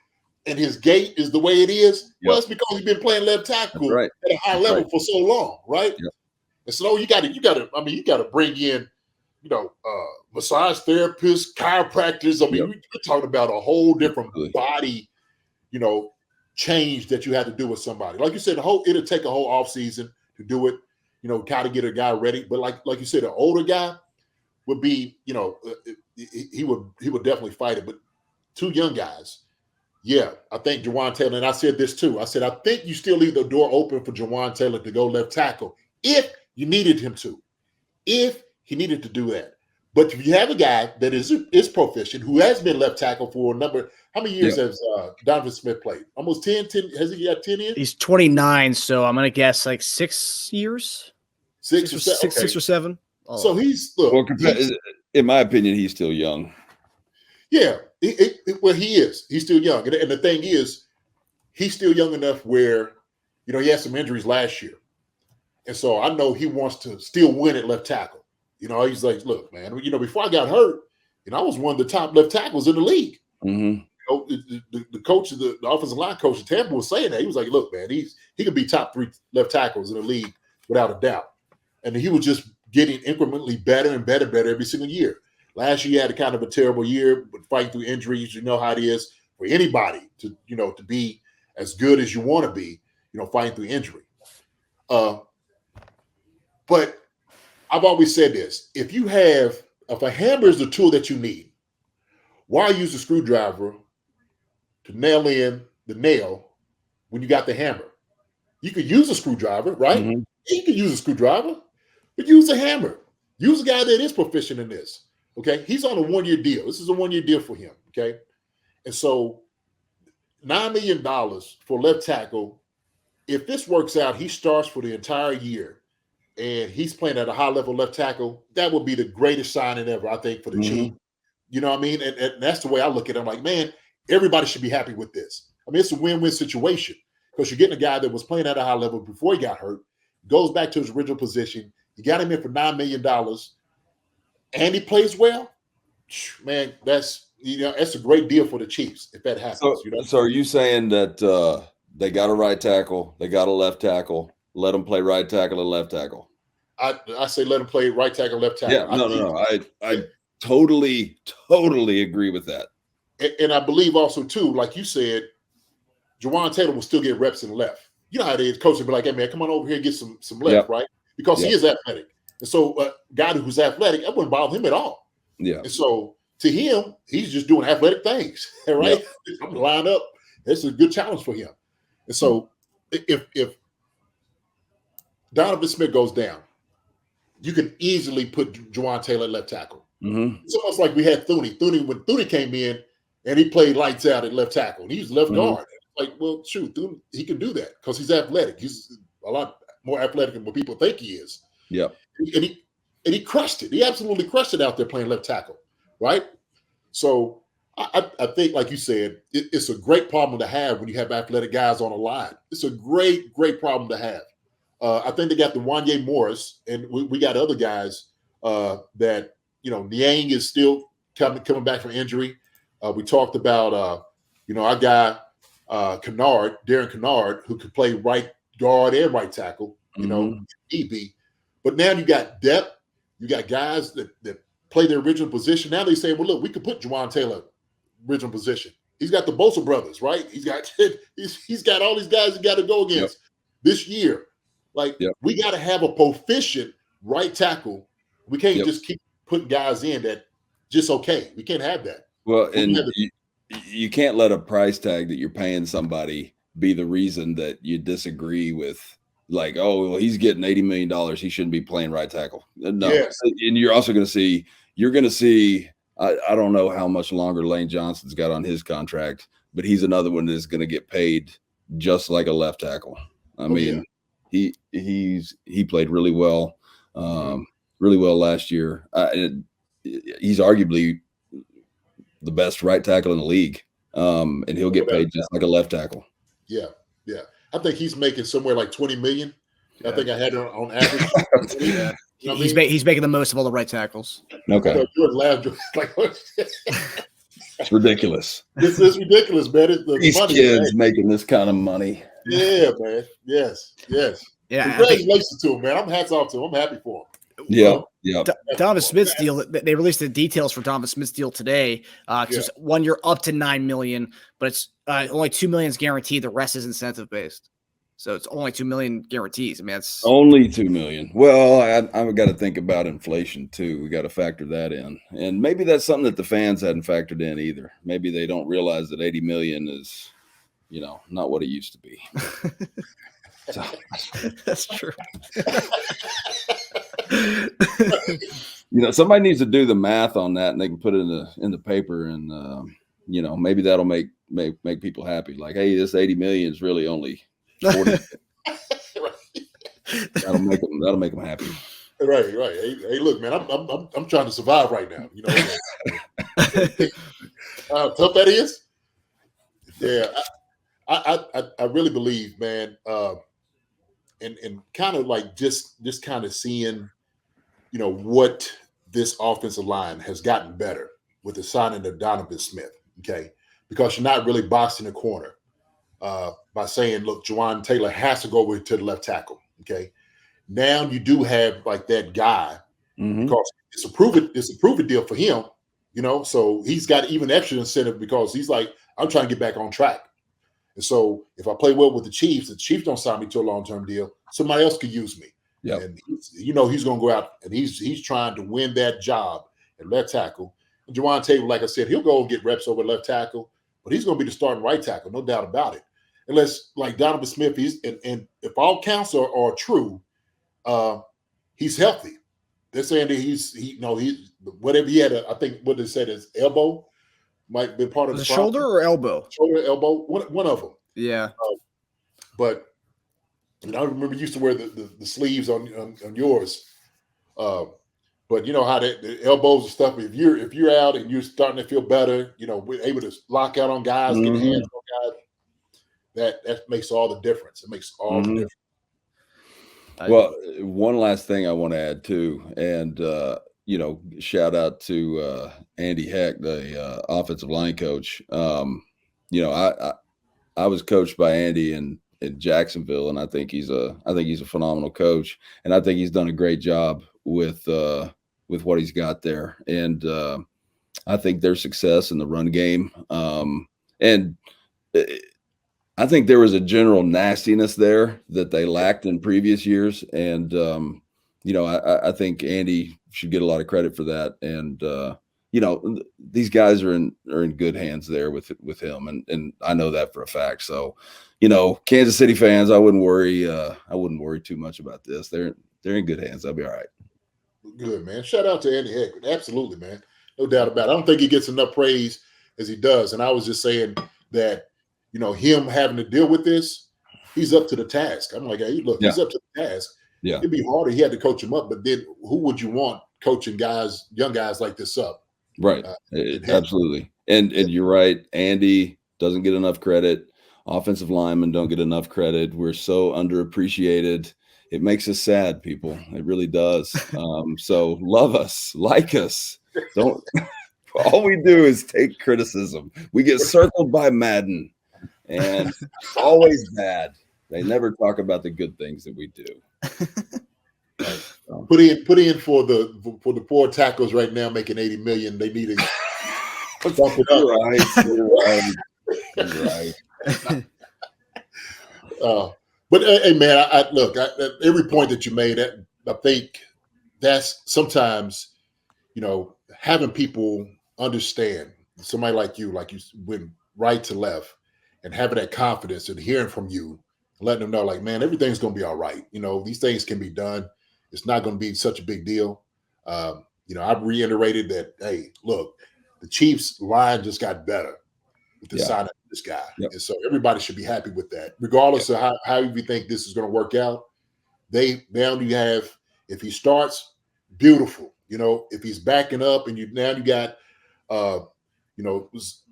And his gait is the way it is. Well, it's because he's been playing left tackle at a high level for so long, right? Yep. And so you got to bring in, massage therapists, chiropractors. I mean, we're talking about a whole different body, change that you had to do with somebody. Like you said, it'll take a whole off season to do it. Kind of get a guy ready. But like you said, an older guy would be, he would definitely fight it. But 2 young guys. Yeah, I think Jawaan Taylor, and I said this too. I said, I think you still leave the door open for Jawaan Taylor to go left tackle if you needed him to, if he needed to do that. But if you have a guy that is proficient, who has been left tackle for how many years has Donovan Smith played? Almost 10, has he got 10 years? He's 29, so I'm going to guess like 6 years? 6 or 7. 6 or 7. Oh. So in my opinion, he's still young. Yeah, he is. He's still young. And the thing is, he's still young enough where, he had some injuries last year. And so I know he wants to still win at left tackle. He's like, look, man, before I got hurt, I was one of the top left tackles in the league. Mm-hmm. The coach, the offensive line coach at Tampa was saying that. He was like, look, man, he could be top 3 left tackles in the league without a doubt. And he was just getting incrementally better and better every single year. Last year, he had a kind of a terrible year, but fighting through injuries. You know how it is for anybody to be as good as you want to be, fighting through injury. But I've always said this: if a hammer is the tool that you need, why use a screwdriver to nail in the nail when you got the hammer? You could use a screwdriver, right? Mm-hmm. You could use a screwdriver, but use a hammer. Use a guy that is proficient in this. Okay, he's on a 1-year deal. This is a 1-year deal for him. Okay, and so $9 million for left tackle. If this works out, he starts for the entire year, and he's playing at a high level left tackle. That would be the greatest signing ever, I think, for the Chiefs. You know what I mean? And that's the way I look at it. I'm like, man, everybody should be happy with this. I mean, it's a win-win situation because you're getting a guy that was playing at a high level before he got hurt, goes back to his original position. You got him in for $9 million. And he plays well, man, that's that's a great deal for the Chiefs if that happens. So are you saying that they got a right tackle, they got a left tackle, let them play right tackle and left tackle? I say let them play right tackle, left tackle. Yeah, no. I totally agree with that. And I believe also too, like you said, Jawaan Taylor will still get reps in left. You know how it is. Coach will be like, "Hey man, come on over here and get some left, right?" Because he is athletic. And so a guy who's athletic, that wouldn't bother him at all. Yeah. And so to him, he's just doing athletic things, right? I'm lined up. It's a good challenge for him. And so if Donovan Smith goes down, you can easily put Jawaan Taylor at left tackle. Mm-hmm. It's almost like we had Thuney. When Thuney came in and he played lights out at left tackle, and he's left guard. Like, well, shoot, Thuney, he can do that because he's athletic. He's a lot more athletic than what people think he is. Yeah. And he crushed it. He absolutely crushed it out there playing left tackle, right? So I think, like you said, it's a great problem to have when you have athletic guys on the line. It's a great problem to have. I think they got the Wanye Morris, and we got other guys that, Niang is still coming back from injury. We talked about, our guy, Darren Kennard, who could play right guard and right tackle, EB. But now you got depth. You got guys that play their original position. Now they say, well, look, we could put Jawaan Taylor original position. He's got the Bosa brothers, right? He's got all these guys he got to go against this year. We got to have a proficient right tackle. We can't just keep putting guys in that just okay. We can't have that. Well, and you can't let a price tag that you're paying somebody be the reason that you disagree with. Like, oh, well, he's getting $80 million. He shouldn't be playing right tackle. No. Yes. And you're also going to see, I don't know how much longer Lane Johnson's got on his contract, but he's another one that's going to get paid just like a left tackle. I mean, he played really well last year. He's arguably the best right tackle in the league. And he'll get paid just like a left tackle. Yeah. Yeah. I think he's making somewhere like $20 million. I think I had it on average. He's making the most of all the right tackles. Okay. It's ridiculous. This is ridiculous, man. These kids making this kind of money. Yeah, man. Yes. Yeah. Congratulations to him, man. I'm hats off to him. I'm happy for him. Yeah. Donovan Smith's deal. They released the details for Donovan Smith's deal today. It's 1 year up to $9 million, but it's only $2 million is guaranteed. The rest is incentive based. So it's only $2 million guarantees. I mean, it's only $2 million. Well, I've got to think about inflation too. We got to factor that in, and maybe that's something that the fans hadn't factored in either. Maybe they don't realize that $80 million is, not what it used to be. So. That's true. Somebody needs to do the math on that, and they can put it in the paper, and maybe that'll make people happy. Like, hey, this $80 million is really only 40. That'll make them happy. Right. Hey, look, man, I'm trying to survive right now. Tough that is. Yeah, I really believe, man, and kind of like just kind of seeing, what this offensive line has gotten better with the signing of Donovan Smith. Okay, because you're not really boxing the corner by saying, look, Jawaan Taylor has to go over to the left tackle. Okay, now you do have like that guy because it's a proven deal for him. So he's got even extra incentive because he's like, I'm trying to get back on track. And so if I play well with the Chiefs don't sign me to a long-term deal, somebody else could use me. Yeah, and he's going to go out and he's trying to win that job at left tackle. And Jawaan Taylor, like I said, he'll go and get reps over left tackle, but he's going to be the starting right tackle, no doubt about it. Unless, like Donovan Smith, and if all counts are true, he's healthy. They're saying that he's whatever he had. I think what they said is elbow might be part of the shoulder or elbow. Shoulder, elbow, one of them. Yeah, but. And I remember you used to wear the sleeves on yours, but you know how the elbows and stuff. If you're out and you're starting to feel better, we're able to lock out on guys, get hands on guys. That makes all the difference. It makes all the difference. Well, one last thing I want to add too, and shout out to Andy Heck, the offensive line coach. I was coached by Andy in Jacksonville, and I think he's a phenomenal coach, and I think he's done a great job with what he's got there. And I think their success in the run game, and I think there was a general nastiness there that they lacked in previous years. And I think Andy should get a lot of credit for that. And these guys are in good hands there with him, and I know that for a fact. So, Kansas City fans, I wouldn't worry too much about this. They're in good hands. They'll be all right. Good, man. Shout out to Andy Heck. Absolutely, man. No doubt about it. I don't think he gets enough praise as he does. And I was just saying that, him having to deal with this, he's up to the task. I'm like, hey, look, he's up to the task. Yeah. It'd be harder. He had to coach him up, but then who would you want coaching young guys like this up? Right. Absolutely. And you're right. Andy doesn't get enough credit. Offensive linemen don't get enough credit. We're so underappreciated. It makes us sad, people. It really does. So love us, like us. Don't. All we do is take criticism. We get circled by Madden, and it's always bad. They never talk about the good things that we do. Put in for the poor tackles right now making $80 million. They need to bump it up. You're right. But hey, man, I look, every point that you made, I think that's sometimes, having people understand, somebody like you went right to left, and having that confidence and hearing from you, letting them know, like, man, everything's going to be all right. These things can be done. It's not going to be such a big deal. I've reiterated that, hey, look, the Chiefs line just got better with the signing of this guy. Yep. And so everybody should be happy with that, regardless of how you think this is going to work out. They now you have, if he starts, beautiful. If he's backing up and you got,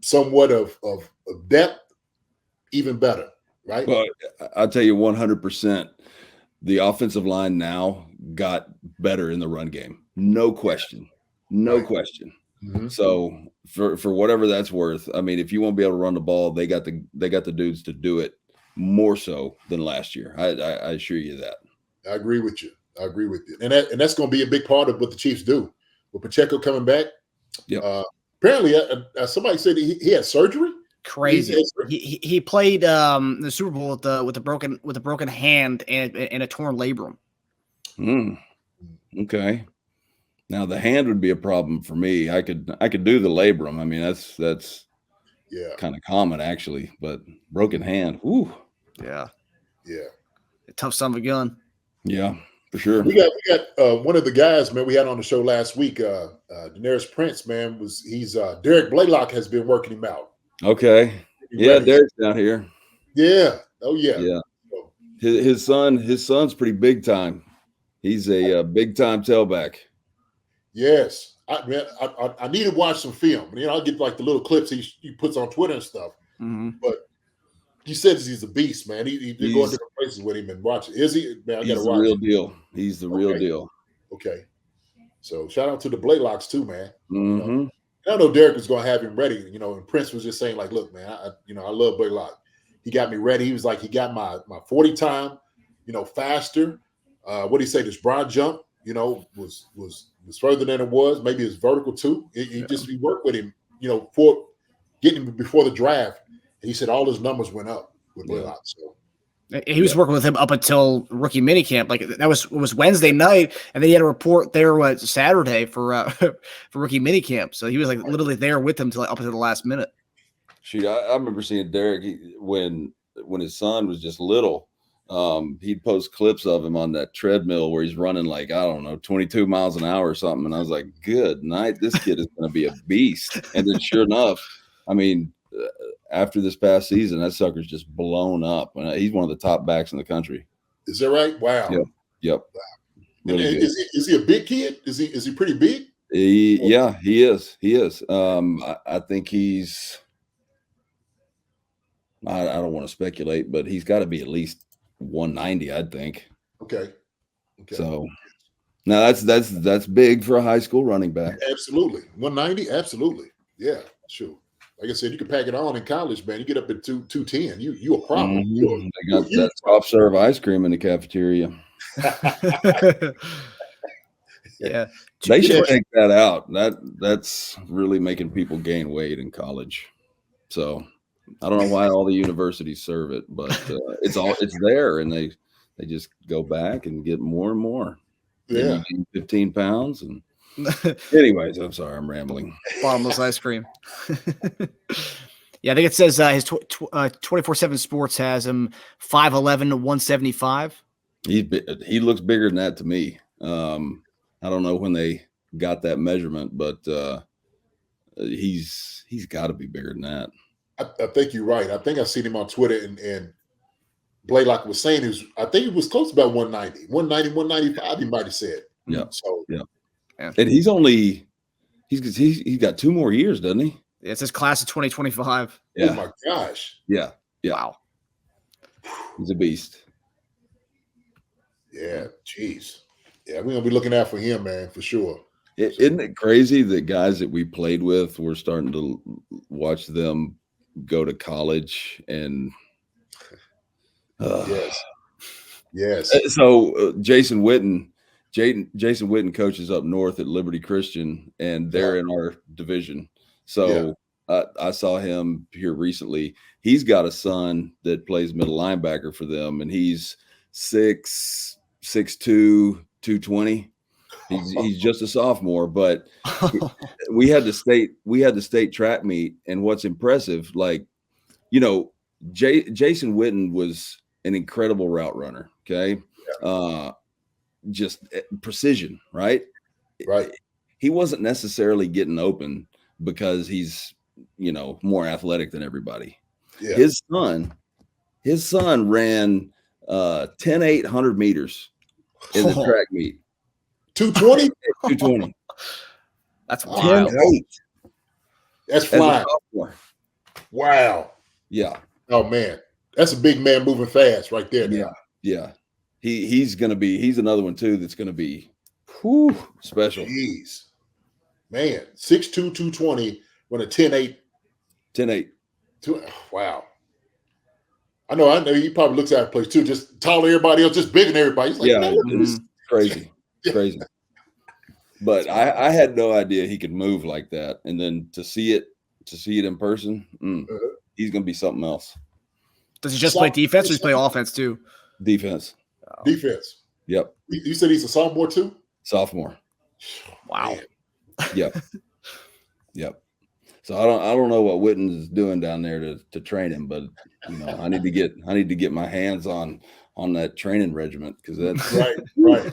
somewhat of depth, even better, right? Well, I'll tell you 100%. The offensive line now got better in the run game. No question. No question. Mm-hmm. So for whatever that's worth, I mean, if you won't be able to run the ball, they got the dudes to do it more so than last year. I assure you that. I agree with you. And that's going to be a big part of what the Chiefs do. With Pacheco coming back, apparently somebody said he had surgery. Crazy. He played the Super Bowl with a broken hand and a torn labrum. Okay. Now the hand would be a problem for me. I could do the labrum. I mean, that's kind of common actually, but broken hand. Whoo. Yeah. A tough son of a gun. Yeah, for sure. We got one of the guys, man, we had on the show last week. Deneric Prince, man, Derek Blaylock has been working him out. Okay. Yeah, Derek's down here. Yeah. Oh yeah. Yeah. His son's pretty big time. He's a big time tailback. Yes. I need to watch some film. I'll get like the little clips he puts on Twitter and stuff. Mm-hmm. But he says he's a beast, man. He's going different places with him and watch it. Is he? Man, he's the real deal. He's the real deal. Okay. So shout out to the Blaylocks too, man. Mm-hmm. I know Derek was going to have him ready, and Prince was just saying, like, look, man, I love Blaylock. He got me ready. He was like, he got my 40 time, faster. What did he say? This broad jump, was further than it was. Maybe it's vertical too. He worked with him, for getting him before the draft. And he said all his numbers went up with Blaylock. So he was working with him up until rookie minicamp. Like that was Wednesday night, and then he had a report there Saturday for rookie minicamp. So he was like literally there with him up until the last minute. Shoot, I remember seeing Derek when his son was just little. He'd post clips of him on that treadmill where he's running like, I don't know, 22 miles an hour or something. And I was like, good night. This kid is going to be a beast. And then sure enough, I mean, after this past season, that sucker's just blown up. He's one of the top backs in the country. Is that right? Wow. Yep. Wow. Really is he a big kid? Is he pretty big? Yeah, he is. He is. I think he's. I don't want to speculate, but he's got to be at least 190, I'd think. Okay. So, Now that's big for a high school running back. Absolutely. 190, absolutely. Yeah, sure. Like I said, you can pack it on in college, man. You get up at 210. You a problem. Mhm. They got that soft serve ice cream in the cafeteria. Yeah. They should take that out. That's really making people gain weight in college. So I don't know why all the universities serve it, but it's there, and they just go back and get more and more. Yeah. And you gain 15 pounds. And anyways, I'm sorry, I'm rambling. Bottomless ice cream. Yeah, I think it says his 24/7 Sports has him 5'11" to 175. He looks bigger than that to me. I don't know when they got that measurement, but he's got to be bigger than that. I think you're right. I think I seen him on Twitter, and Blaylock was saying I think he was close to about 190, 195. He might have said. Yeah. So yeah. And he's got 2 more years, doesn't he? Yeah, it says class of 2025. Yeah. Oh my gosh. Yeah. Wow. He's a beast. Yeah. Jeez. Yeah, we're gonna be looking out for him, man, for sure. Isn't it crazy that guys that we played with, we're starting to watch them go to college and yes. So Jason Witten coaches up north at Liberty Christian, and they're in our division. So I saw him here recently. He's got a son that plays middle linebacker for them, and he's 6'2", 220. He's just a sophomore, but we had the state track meet, and what's impressive, like, Jason Witten was an incredible route runner. Okay. Just precision, right? Right. He wasn't necessarily getting open because he's, more athletic than everybody. Yeah. His son ran 10-8 100 meters in the track meet. 220? 220. That's wild. 10-8. That's flying. Wow. Yeah. Oh man. That's a big man moving fast right there. Yeah. Yeah. He's another one too that's gonna be special. Jeez. Man, 6'2", 220 when a 10-8. 10-8. Wow. I know he probably looks at a place too, just taller than everybody else, just bigger than everybody. He's like, it's crazy. Crazy. But I had no idea he could move like that. And then to see it in person, he's gonna be something else. Does he just play defense or does he play offense too? Defense. Defense. Yep. You said he's a sophomore too? Sophomore. Wow. Man. Yep. Yep. So I don't know what Witten is doing down there to train him, but I need to get my hands on that training regiment, because that's right.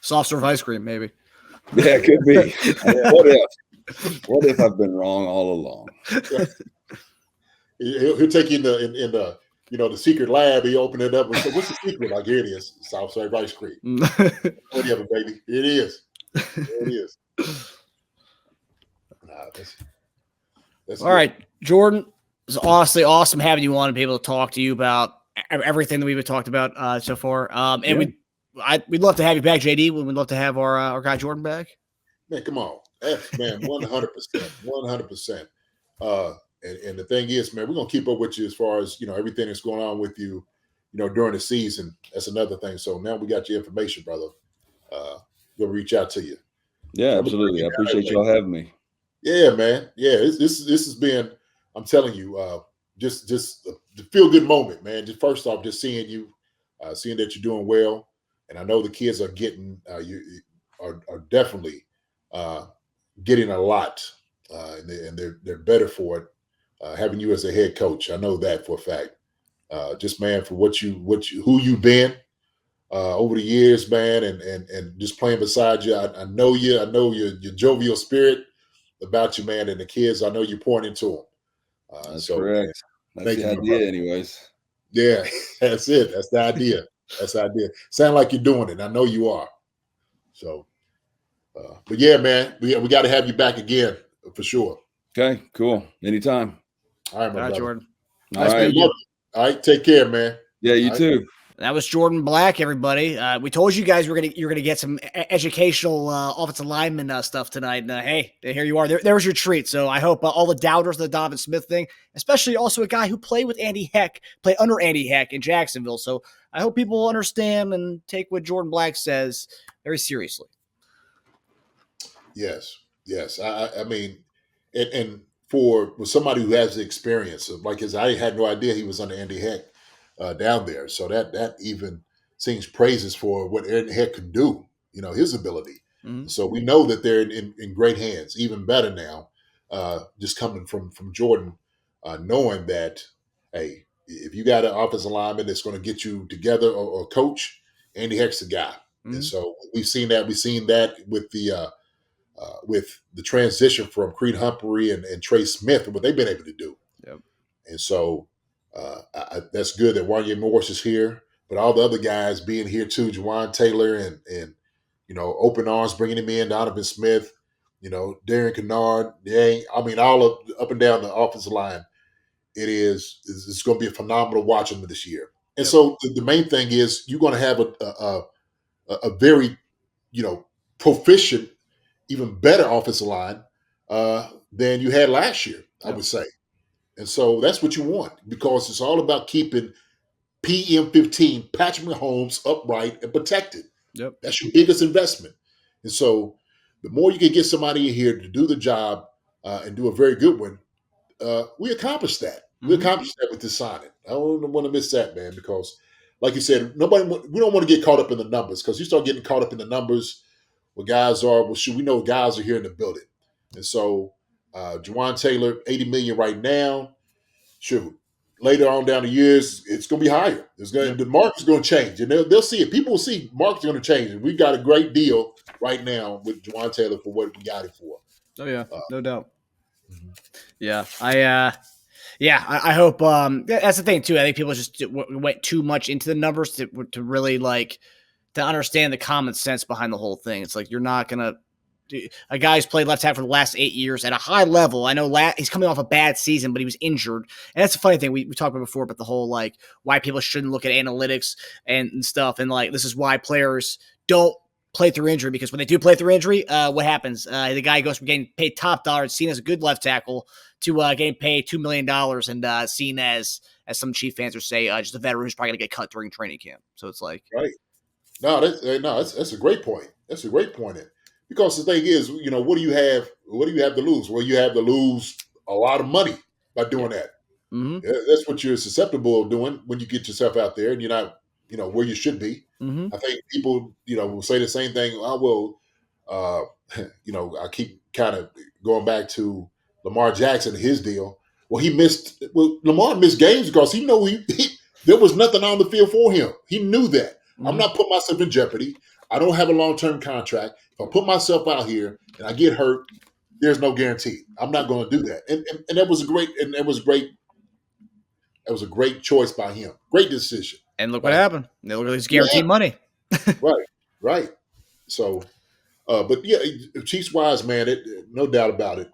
Soft serve ice cream, maybe. Yeah, it could be. What if I've been wrong all along? He'll take you in the the secret lab. He open it up and say, "What's the secret?" Like, here it is, soft serve ice cream. Whatever, baby. It is. It is. That's all right, Jordan. It's honestly awesome having you on and be able to talk to you about everything that we've talked about so far. And we'd love to have you back, JD. We'd love to have our guy Jordan back. Man, come on, man, 100%, 100%. And the thing is, man, we're gonna keep up with you as far as everything that's going on with you, during the season. That's another thing. So now we got your information, brother. We'll reach out to you. Yeah, absolutely. I appreciate y'all having me. Yeah, man. Yeah, this has been, I'm telling you, just the feel good moment, man. Just first off, just seeing you, seeing that you're doing well, and I know the kids are getting are definitely getting a lot, and they're better for it. Having you as a head coach, I know that for a fact. Just man, for who you've been over the years, man, and just playing beside you. I know you. I know your jovial spirit about you, man, and the kids. I know you're pouring into them. That's correct. That's the idea, anyways. Yeah, that's it. That's the idea. That's the idea. Sound like you're doing it. I know you are. So, but yeah, man, we got to have you back again for sure. Okay, cool. Anytime. All right, my brother. Jordan. All right. All right, take care, man. Yeah, you too. That was Jordan Black, everybody. We told you guys you're gonna get some educational offensive lineman stuff tonight. And hey, here you are. There was your treat. So I hope all the doubters of the Donovan Smith thing, especially also a guy who played with played under Andy Heck in Jacksonville. So I hope people will understand and take what Jordan Black says very seriously. Yes. I mean, and for somebody who has the experience, like I had no idea he was under Andy Heck down there. So that even sings praises for what Andy Heck could do, his ability. Mm-hmm. So we know that they're in great hands, even better now, just coming from Jordan, knowing that, hey, if you got an offensive lineman that's going to get you together or coach, Andy Heck's the guy. Mm-hmm. And so we've seen that. We've seen that with the transition from Creed Humphrey and Trey Smith and what they've been able to do. Yep. And so that's good that Wanya Morris is here, but all the other guys being here too, Jawaan Taylor and open arms, bringing him in, Donovan Smith, Darren Kennard, all up and down the offensive line. It's going to be a phenomenal watching them this year. And so the main thing is you're going to have a very, proficient, even better offensive line than you had last year, I would say. And so that's what you want, because it's all about keeping PM15, Patrick Mahomes, upright and protected. Yep. That's your biggest investment. And so the more you can get somebody in here to do the job and do a very good one, we accomplished that. Mm-hmm. We accomplished that with this signing. I don't want to miss that, man, because like you said, we don't want to get caught up in the numbers, because you start getting caught up in the numbers where guys are, we know guys are here in the building. And so Jawaan Taylor, $80 million right now. Shoot, later on down the years, it's going to be higher. The market's going to change, and they'll see it. People will see market's going to change, and we got a great deal right now with Jawaan Taylor for what we got it for. Oh yeah, no doubt. Mm-hmm. Yeah, I hope that's the thing too. I think people just went too much into the numbers to really to understand the common sense behind the whole thing. It's like you're not gonna. A guy who's played left tackle for the last 8 years at a high level. I know he's coming off a bad season, but he was injured. And that's the funny thing we talked about before, but the whole why people shouldn't look at analytics and stuff. And this is why players don't play through injury, because when they do play through injury, what happens? The guy goes from getting paid top dollar and seen as a good left tackle to getting paid $2 million and seen as some Chief fans would say, just a veteran who's probably going to get cut during training camp. So it's right. No, that's a great point. That's a great point. Because the thing is, what do you have? What do you have to lose? Well, you have to lose a lot of money by doing that. Mm-hmm. That's what you're susceptible of doing when you get yourself out there and you're not, where you should be. Mm-hmm. I think people, will say the same thing. I keep kind of going back to Lamar Jackson, his deal. Well, Lamar missed games because he knew there was nothing on the field for him. He knew that. Mm-hmm. I'm not putting myself in jeopardy. I don't have a long-term contract. If I put myself out here and I get hurt, there's no guarantee. I'm not going to do that. And that was a great choice by him. Great decision. And look what happened. They look at his guaranteed money. Right. So, but yeah, Chiefs wise, man, no doubt about it.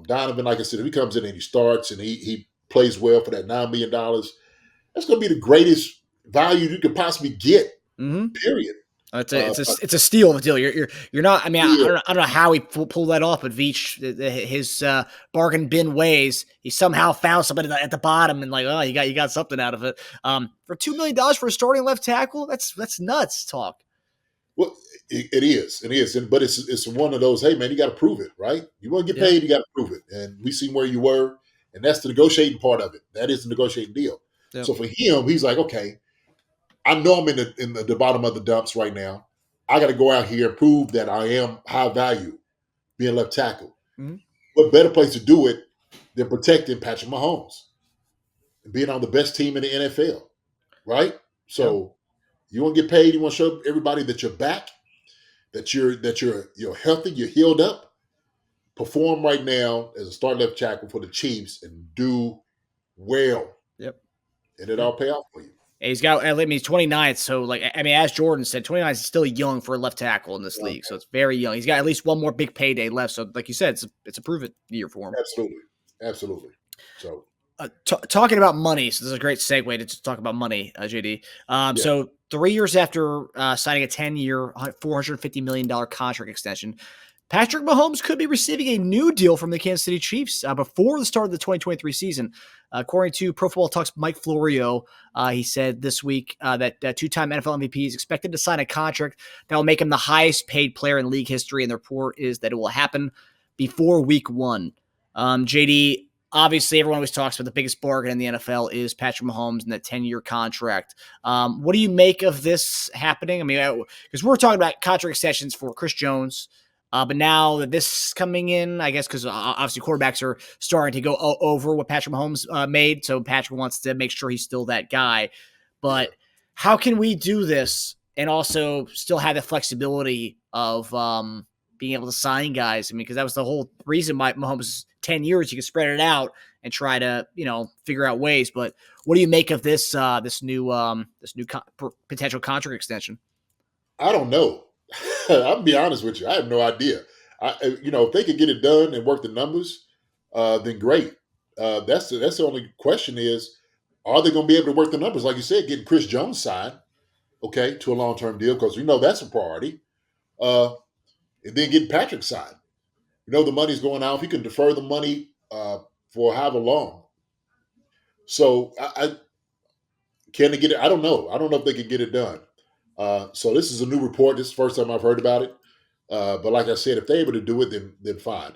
Donovan, like I said, if he comes in and he starts and he plays well for that $9 million, that's going to be the greatest value you could possibly get. Mm-hmm. Period. It's a steal of a deal. You're not. I mean, I don't know how he pulled that off, but Veach, his bargain bin ways, he somehow found somebody at the bottom and you got something out of it. For $2 million for a starting left tackle, that's nuts talk. Well, it is, but it's one of those. Hey, man, you got to prove it, right? You want to get paid, you got to prove it, and we seen where you were, and that's the negotiating part of it. That is the negotiating deal. Yep. So for him, he's like, okay, I know I'm in the bottom of the dumps right now. I got to go out here and prove that I am high value being left tackle. Mm-hmm. What better place to do it than protecting Patrick Mahomes and being on the best team in the NFL, right? So you want to get paid. You want to show everybody that you're back, that you're healthy, you're healed up. Perform right now as a starting left tackle for the Chiefs and do well. Yep, and it all pay off for you. He's 29th, so as Jordan said, 29 is still young for a left tackle in this league, so it's very young. He's got at least one more big payday left, so like you said, it's a prove-it year for him. Absolutely. So talking about money, so this is a great segue to talk about money, JD. So 3 years after signing a 10-year, $450 million contract extension, Patrick Mahomes could be receiving a new deal from the Kansas City Chiefs before the start of the 2023 season. According to Pro Football Talk's Mike Florio, he said this week that two-time NFL MVP is expected to sign a contract that will make him the highest paid player in league history, and the report is that it will happen before week 1. JD, obviously everyone always talks about the biggest bargain in the NFL is Patrick Mahomes and that 10-year contract. What do you make of this happening? I mean, because we're talking about contract extensions for Chris Jones, but now that this coming in, I guess, because obviously quarterbacks are starting to go over what Patrick Mahomes made. So Patrick wants to make sure he's still that guy. But how can we do this and also still have the flexibility of being able to sign guys? I mean, because that was the whole reason why Mahomes 10 years, you can spread it out and try to, figure out ways. But what do you make of this new potential contract extension? I don't know. I'll be honest with you. I have no idea. If they could get it done and work the numbers, then great. That's the only question is, are they going to be able to work the numbers? Like you said, getting Chris Jones signed, okay, to a long-term deal, because that's a priority. And then getting Patrick signed. The money's going out. If you can defer the money for however long. So can they get it? I don't know. I don't know if they can get it done. So this is a new report. This is the first time I've heard about it. But like I said, if they're able to do it, then fine.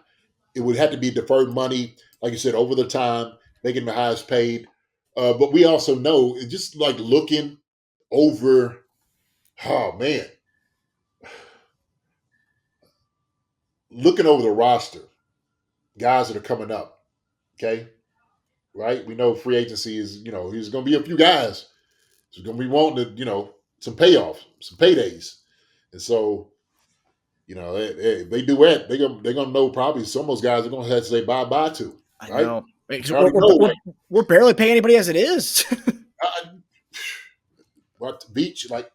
It would have to be deferred money, like you said, over the time, making the highest paid. But we also know, it's just like looking over, looking over the roster, guys that are coming up, okay? Right? We know free agency is, there's going to be a few guys who's going to be wanting to, some payoff, some paydays. And so, if they do that, they're gonna know probably some of those guys are gonna have to say bye-bye to. Right? I know. We're barely paying anybody as it is. What Beach, like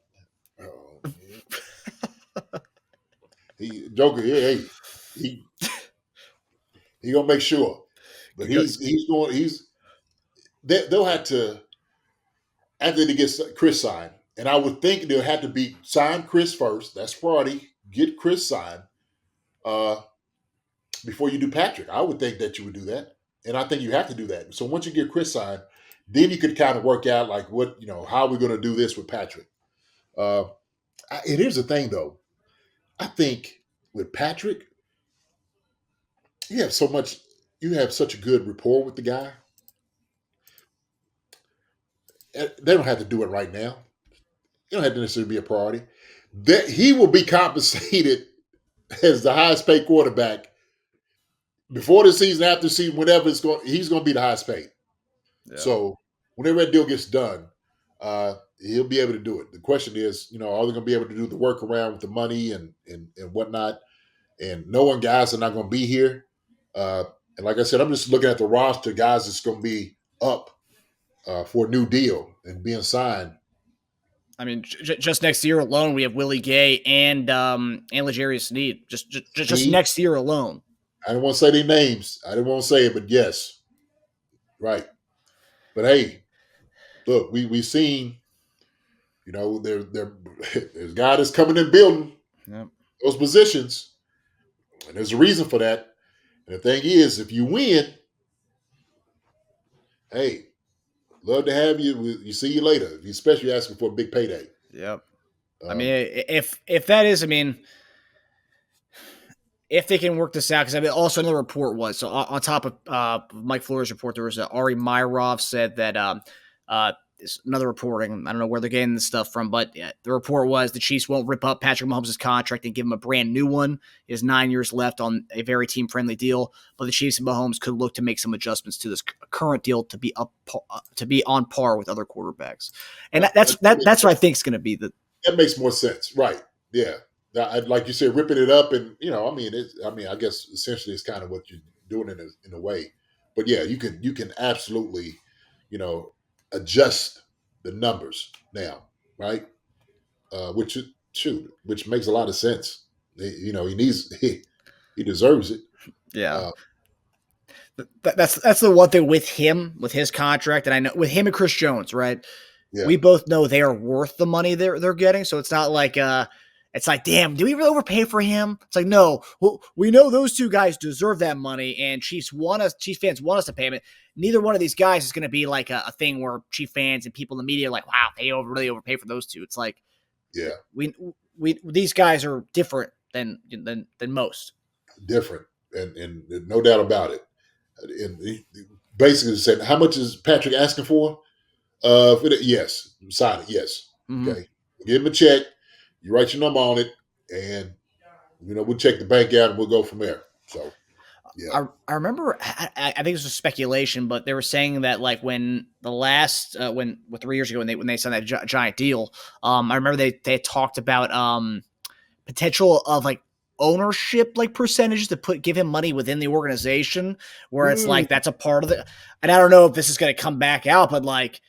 he Joker, he gonna make sure. But they'll have to, after they get Chris signed, and I would think they'll have to be sign Chris first. That's priority. Get Chris signed before you do Patrick. I would think that you would do that. And I think you have to do that. So once you get Chris signed, then you could kind of work out like what, how are we going to do this with Patrick? Here's the thing, though. I think with Patrick, you have such a good rapport with the guy. They don't have to do it right now. You don't have to necessarily be a priority. That he will be compensated as the highest paid quarterback before the season, after the season, whenever he's going to be the highest paid. Yeah. So whenever that deal gets done, he'll be able to do it. The question is, are they going to be able to do the workaround with the money and whatnot? And knowing guys are not going to be here. And like I said, I'm just looking at the roster, guys that's going to be up for a new deal and being signed. I mean, just next year alone, we have Willie Gay and L'Jarius Sneed. Just next year alone. I didn't want to say their names. I didn't want to say it, but yes, right. But hey, look, we've seen, there's a guy that's coming in building those positions, and there's a reason for that. And the thing is, if you win, hey, love to have you. You see you later, especially asking for a big payday. Yep. I mean, if that is, if they can work this out, because also another report was, so on top of Mike Flores' report, there was Ari Myrov said that another reporting, I don't know where they're getting this stuff from, but the report was the Chiefs won't rip up Patrick Mahomes' contract and give him a brand new one. He has 9 years left on a very team-friendly deal, but the Chiefs and Mahomes could look to make some adjustments to this current deal to be on par with other quarterbacks. And that's what I think is going to be the. That makes more sense, right? Yeah. Like you said, ripping it up, and I guess essentially it's kind of what you're doing in a way. But yeah, you can absolutely, adjust the numbers now, right? Which makes a lot of sense. He deserves it. Yeah. That's the one thing with him, with his contract, and I know with him and Chris Jones, right? Yeah. We both know they are worth the money they're getting. So it's not like it's like, damn, do we really overpay for him? It's like, no, well, we know those two guys deserve that money, and Chiefs fans want us to pay him. Neither one of these guys is going to be like a thing where Chief fans and people in the media are like, wow, they really overpay for those two. It's like, yeah, we these guys are different than most. Different, and no doubt about it. And he basically said, how much is Patrick asking for? Yes, sign it. Yes. Mm-hmm. Okay. Give him a check. You write your number on it, and we'll check the bank out and we'll go from there. So, yeah. I remember. I think it was a speculation, but they were saying that like when the last 3 years ago when they signed that giant deal, I remember they had talked about potential of like ownership like percentages to give him money within the organization, where it's like that's a part of it. And I don't know if this is going to come back out, but like.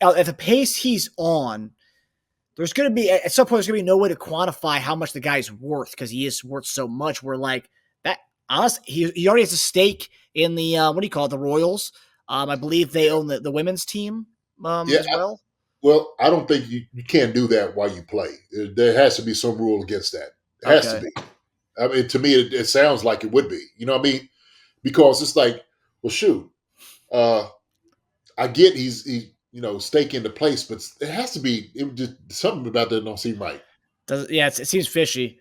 At the pace he's on, there's going to be at some point there's going to be no way to quantify how much the guy's worth because he is worth so much. We're like that. Honestly, he already has a stake in the what do you call it, the Royals? I believe they own the women's team as well. Well, I don't think you can't do that while you play. There has to be some rule against that. It has to be. I mean, to me, it sounds like it would be. You know what I mean? Because it's like, well, shoot, I get he stake into place, but it has to be. It just something about that don't seem right. It seems fishy.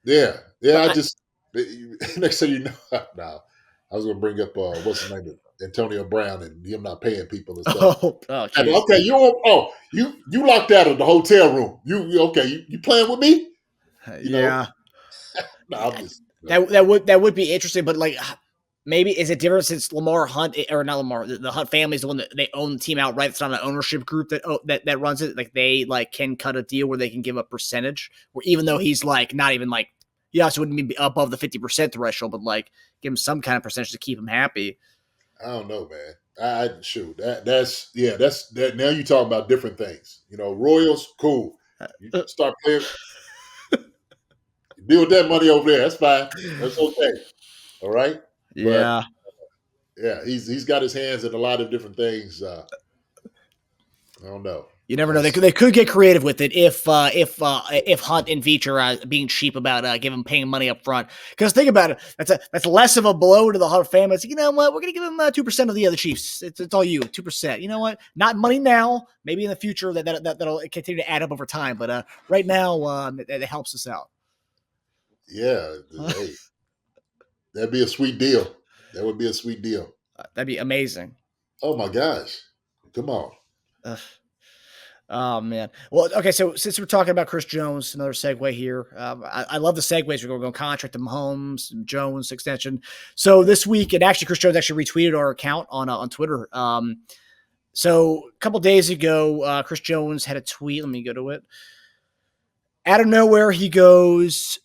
Yeah. Next thing you know, now I was going to bring up what's his name, Antonio Brown, and him not paying people and stuff. Okay, you locked out of the hotel room. You playing with me? Yeah. No, that would be interesting, but like. Maybe is it different since Lamar Hunt or not Lamar? The Hunt family is the one that they own the team outright. It's not an ownership group that runs it. Like they can cut a deal where they can give a percentage. Or even though he's like not even like he also wouldn't be above the 50% threshold, but like give him some kind of percentage to keep him happy. I don't know, man. That's that. Now you talk about different things. Royals, cool. You start playing. Deal with that money over there. That's fine. That's okay. All right. Yeah. But, he's got his hands in a lot of different things. I don't know. You never know. They could get creative with it if Hunt and Veach are being cheap about paying money up front. Because think about it, that's less of a blow to the Hunt family. It's, you know what, we're gonna give him 2% of the other Chiefs. It's all you, 2%. You know what? Not money now. Maybe in the future that'll continue to add up over time. But right now, it helps us out. Yeah. Hey. That'd be a sweet deal. That would be a sweet deal. That'd be amazing. Oh, my gosh. Come on. Oh, man. Well, okay, so since we're talking about Chris Jones, another segue here. I love the segues. We're going contract to Mahomes, Jones extension. So this week, and actually Chris Jones actually retweeted our account on Twitter. So a couple days ago, Chris Jones had a tweet. Let me go to it. Out of nowhere, he goes,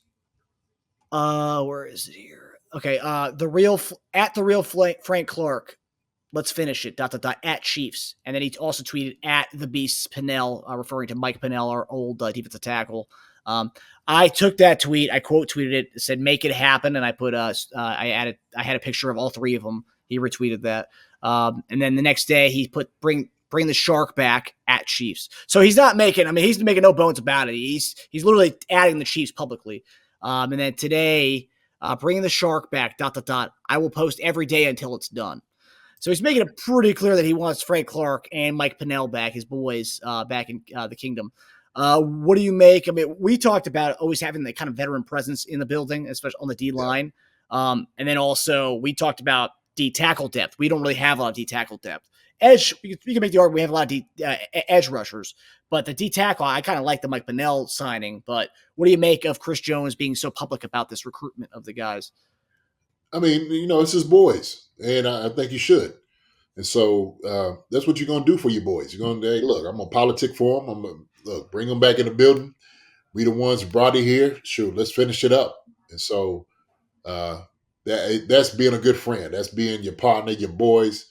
where is it here? Okay, the real Frank Clark. Let's finish it. ... at Chiefs, and then he also tweeted at the Beast Pinnell, referring to Mike Pinnell, our old defensive tackle. I took that tweet, I quote tweeted it, said "Make it happen," and I put I had a picture of all three of them. He retweeted that, and then the next day he put bring the shark back at Chiefs. So he's not making. I mean, he's making no bones about it. He's literally adding the Chiefs publicly, and then today. Bringing the shark back, ... I will post every day until it's done. So he's making it pretty clear that he wants Frank Clark and Mike Pinnell back, his boys back in the kingdom. What do you make? I mean, we talked about always having the kind of veteran presence in the building, especially on the D line. And then also we talked about D tackle depth. We don't really have a lot of D tackle depth. Edge, you can make the argument we have a lot of edge rushers, but the D tackle, I kind of like the Mike Pinnell signing. But what do you make of Chris Jones being so public about this recruitment of the guys? I mean, it's his boys, and I think you should. And so that's what you're going to do for your boys. You're going to, hey, look, I'm going to politic for them. I'm going to bring them back in the building. We the ones who brought it here. Sure, let's finish it up. And so that's being a good friend. That's being your partner, your boys.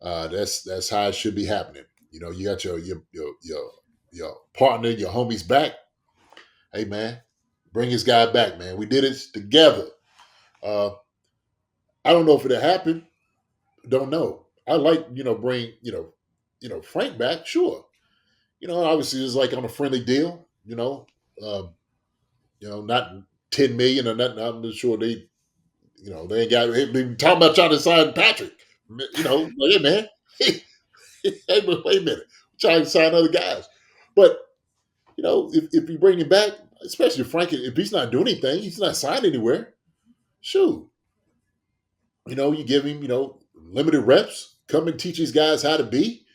That's how it should be happening. You got your partner, your homies back. Hey man, bring this guy back, man. We did it together. I don't know if it'll happen. Don't know. I like, bring, Frank back, sure. Obviously it's like on a friendly deal, um, not 10 million or nothing. I'm not sure they ain't got they talking about trying to sign Patrick. Like, hey man, hey, but wait a minute, trying to sign other guys. But if you bring him back, especially Frank, if he's not doing anything, he's not signed anywhere. Shoot, you give him, limited reps, come and teach these guys how to be,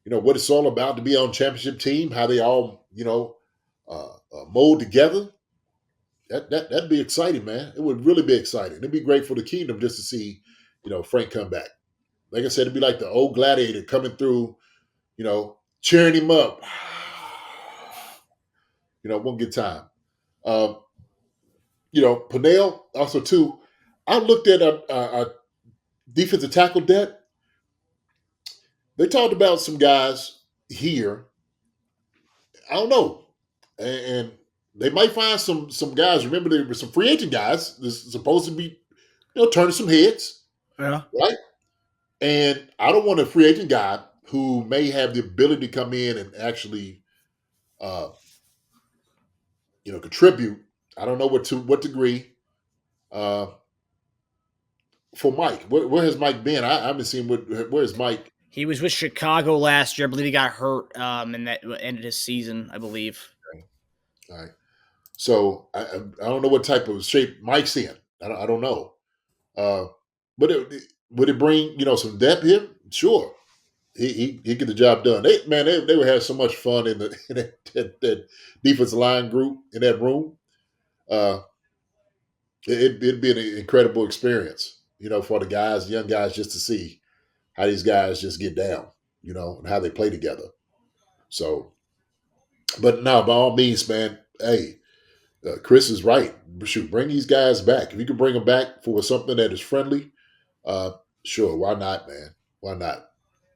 what it's all about to be on championship team, how they all, mold together. That'd be exciting, man. It would really be exciting. It'd be great for the kingdom just to see, Frank come back. Like I said, it'd be like the old gladiator coming through, cheering him up. One good time. Pernell also too. I looked at our defensive tackle depth. They talked about some guys here. I don't know, and they might find some guys. Remember, there were some free agent guys that's supposed to be, turning some heads. Yeah. Right. And I don't want a free agent guy who may have the ability to come in and actually, contribute. I don't know what degree. For Mike, where has Mike been? I haven't seen where's Mike. He was with Chicago last year. I believe he got hurt in that ended his season, I believe. Okay. All right. So I don't know what type of shape Mike's in. I don't know. But would it bring some depth here? Sure. He get the job done. They would have so much fun in that defensive line group in that room. It'd be an incredible experience, for the guys, young guys, just to see how these guys just get down, and how they play together. So, but no, by all means, man, hey, Chris is right. Shoot, bring these guys back. If you can bring them back for something that is friendly, sure, why not, man? Why not?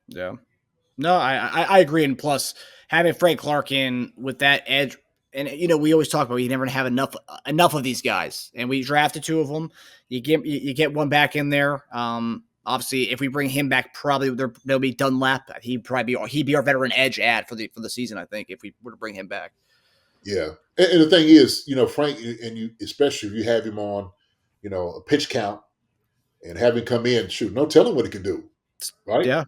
Yeah. No, I agree. And plus, having Frank Clark in with that edge, and we always talk about you never have enough of these guys, and we drafted two of them. You get one back in there. Obviously, if we bring him back, probably there'll be Dunlap. He'd be our veteran edge ad for the season. I think if we were to bring him back. Yeah, and the thing is, Frank, and you, especially if you have him on, a pitch count, and have him come in, shoot, no telling what he can do, right? Yeah,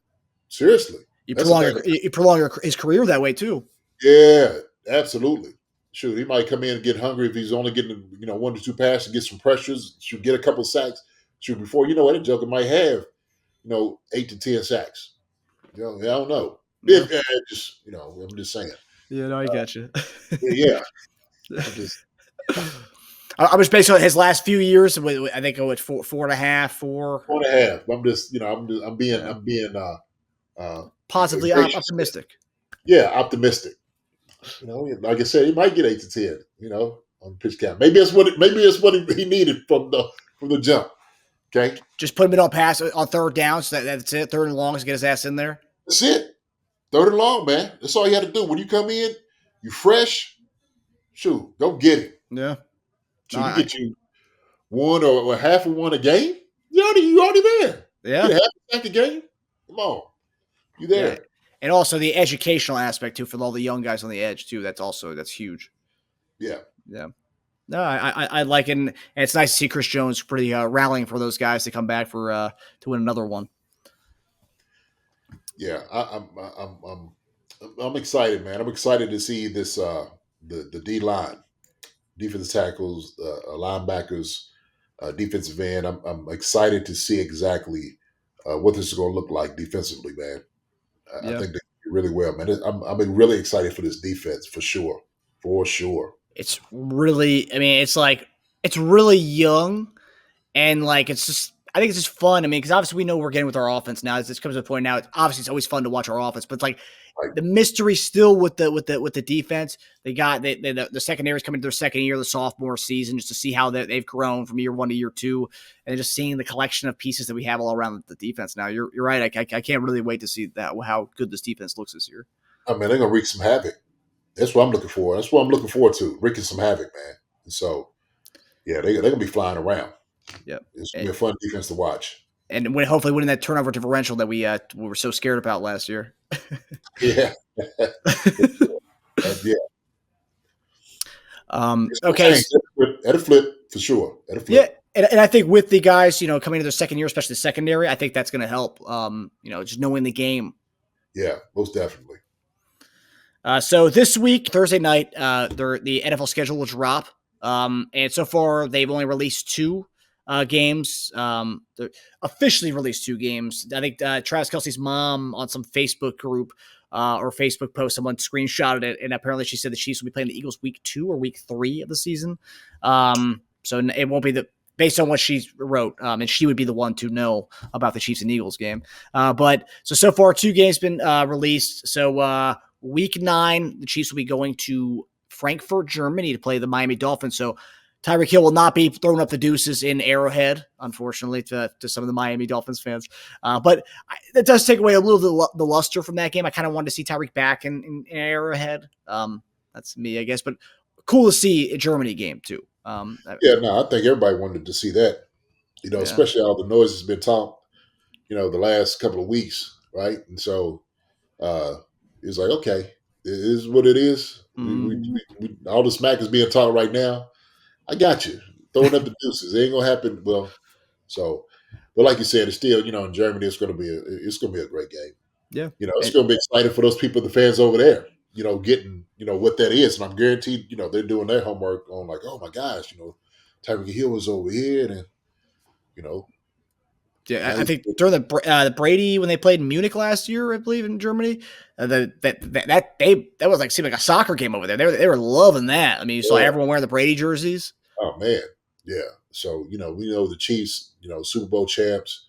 seriously, you prolong his career that way too. Yeah, absolutely. Shoot, he might come in and get hungry if he's only getting 1 to 2 passes, get some pressures, should get a couple sacks. Shoot, before that joker might have 8 to 10 sacks. I don't know. Yeah. I'm just saying. Yeah, no, I got you. Yeah. I was based on his last few years. I think it's 4.5, 4. 4.5. I'm just, I'm being positively optimistic. Yeah, optimistic. Like I said, he might get 8 to 10. On pitch count. Maybe it's what he needed from the jump. Okay, just put him in on pass on third down. So that's it. Third and long to get his ass in there. That's it. Third and long, man. That's all you had to do. When you come in, you fresh. Shoot, go get it. Yeah. So you get you one or half of one a game. You already there. Yeah. You get half a sack a game. Come on, you there. Yeah. And also the educational aspect too for all the young guys on the edge too. That's huge. Yeah. Yeah. No, I like it, and it's nice to see Chris Jones pretty rallying for those guys to come back for to win another one. Yeah, I'm excited, man. I'm excited to see this the D line, defensive tackles, linebackers, defensive end. I'm excited to see exactly what this is going to look like defensively, man. I think they do really well, man. I'm really excited for this defense for sure. For sure. It's really, it's really young, and it's just, I think it's just fun. Because obviously we know we're getting with our offense now. This comes to a point now. It's always fun to watch our offense, but it's the mystery still with the defense. They got the secondaries coming to their second year, the sophomore season, just to see how they've grown from year 1 to year 2, and just seeing the collection of pieces that we have all around the defense. Now you're right. I can't really wait to see how good this defense looks this year. They're gonna wreak some havoc. That's what I'm looking for. That's what I'm looking forward to. Wreaking some havoc, man. And so, yeah, they're gonna be flying around. Yep. It's gonna be a fun defense to watch. and hopefully winning that turnover differential that we were so scared about last year. Yeah. Yeah. Okay. At a flip for sure. At a flip. Yeah. And I think with the guys, coming into their second year, especially the secondary, I think that's going to help, just knowing the game. Yeah, most definitely. So this week, Thursday night, the NFL schedule will drop. And so far, they've only released 2 games. They officially released 2 games. I think Travis Kelce's mom on some Facebook group or Facebook post, someone screenshotted it, and apparently she said the Chiefs will be playing the Eagles week 2 or week 3 of the season. So it won't be based on what she wrote, and she would be the one to know about the Chiefs and Eagles game. But so far, 2 games been released. So week 9, the Chiefs will be going to Frankfurt, Germany to play the Miami Dolphins. So Tyreek Hill will not be throwing up the deuces in Arrowhead, unfortunately, to some of the Miami Dolphins fans. But that does take away a little of the luster from that game. I kind of wanted to see Tyreek back in Arrowhead. That's me, I guess. But cool to see a Germany game, too. I think everybody wanted to see that, especially all the noise has been talked, the last couple of weeks, right? And so it's like, okay, it is what it is. We, all the smack is being talked right now. I got you. Throwing up the deuces. It ain't going to happen. Well, but like you said, it's still, in Germany, it's going to be a great game. Yeah. It's going to be exciting for those people, the fans over there, getting, what that is. And I'm guaranteed, they're doing their homework on like, oh my gosh, Tyreek Hill was over here and, Yeah, I think during the Brady, when they played in Munich last year, I believe in Germany, that was like seemed like a soccer game over there. They were loving that. I mean, you saw everyone wearing the Brady jerseys. Oh man, yeah. So we know the Chiefs, Super Bowl champs.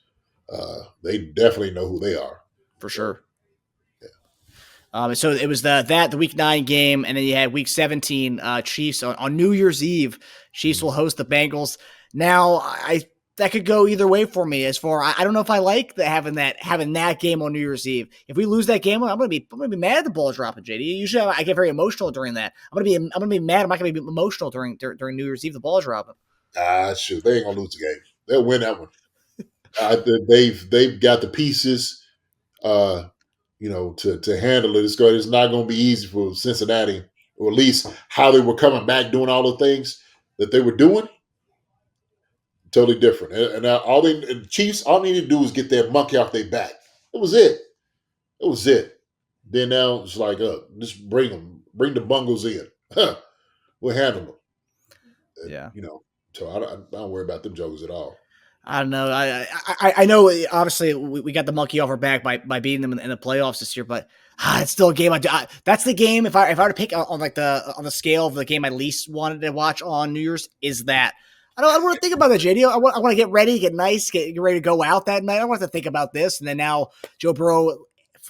They definitely know who they are for sure. Yeah. So it was the week 9 game, and then you had week 17 Chiefs on New Year's Eve. Chiefs will host the Bengals. Now that could go either way for me. As far I don't know if I like having that game on New Year's Eve. If we lose that game, I'm gonna be mad at the ball dropping, JD. Usually I get very emotional during that. I'm gonna be mad. I'm not gonna be emotional during New Year's Eve. The ball dropping. Shoot, they ain't gonna lose the game. They'll win that one. They've got the pieces, to handle it. It's not gonna be easy for Cincinnati, or at least how they were coming back doing all the things that they were doing. Totally different. And the Chiefs, all they need to do is get that monkey off their back. It was it. Then now it's like, just bring the bungles in. We'll handle them. Yeah. So I don't worry about them jokers at all. I don't know. I know. Obviously, we got the monkey off our back by beating them in the playoffs this year, but it's still a game. That's the game. If I were to pick on the scale of the game I least wanted to watch on New Year's, is that. I don't want to think about that, JD. I want to get ready, get nice, get ready to go out that night. I don't want to think about this. And then now Joe Burrow,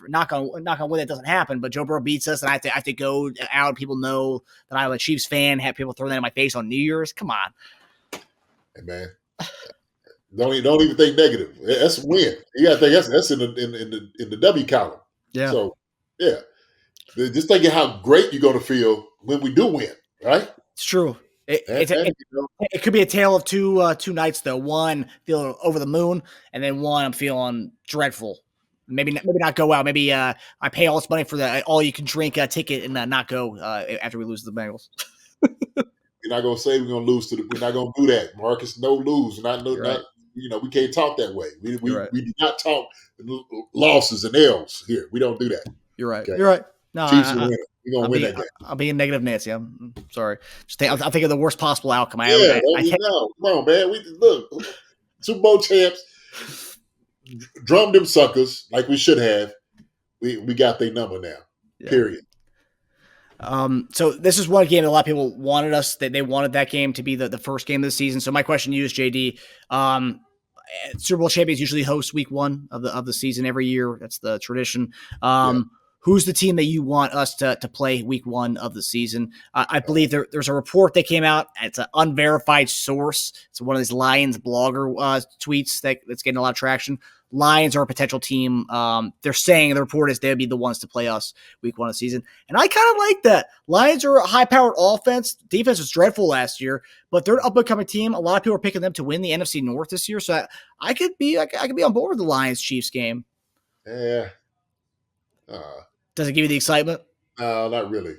knock on wood, that doesn't happen. But Joe Burrow beats us, and I have to go out. People know that I'm a Chiefs fan. Have people throwing that in my face on New Year's? Come on, hey man. Don't even think negative. That's a win. You got to think that's in the W column. Yeah. So yeah, just thinking how great you're going to feel when we do win. Right. It's true. It could be a tale of two nights though. One feeling over the moon, and then one I'm feeling dreadful. Maybe not go out. Maybe I pay all this money for the all you can drink ticket and not go after we lose to the Bengals. We're not gonna say we're gonna lose we're not gonna do that, Marcus. No lose. Not we can't talk that way. We do not talk losses and L's here. We don't do that. You're right. Okay? You're right. No, Chiefs will win. We're gonna win that game. I'm being negative, Nancy. I'm sorry. I'm thinking the worst possible outcome. Come on, man. We look Super Bowl champs, drum them suckers like we should have. We got their number now. Yeah. Period. So this is one game that a lot of people wanted us that they wanted that game to be the first game of the season. So my question to you is, JD, Super Bowl champions usually host week 1 of the season every year. That's the tradition. Who's the team that you want us to play week 1 of the season? I believe there's a report that came out. It's an unverified source. It's one of these Lions blogger tweets that's getting a lot of traction. Lions are a potential team. They're saying the report is they'll be the ones to play us week 1 of the season. And I kind of like that. Lions are a high-powered offense. Defense was dreadful last year, but they're an up-and-coming team. A lot of people are picking them to win the NFC North this year. So I could be on board with the Lions-Chiefs game. Yeah. Does it give you the excitement? No, not really.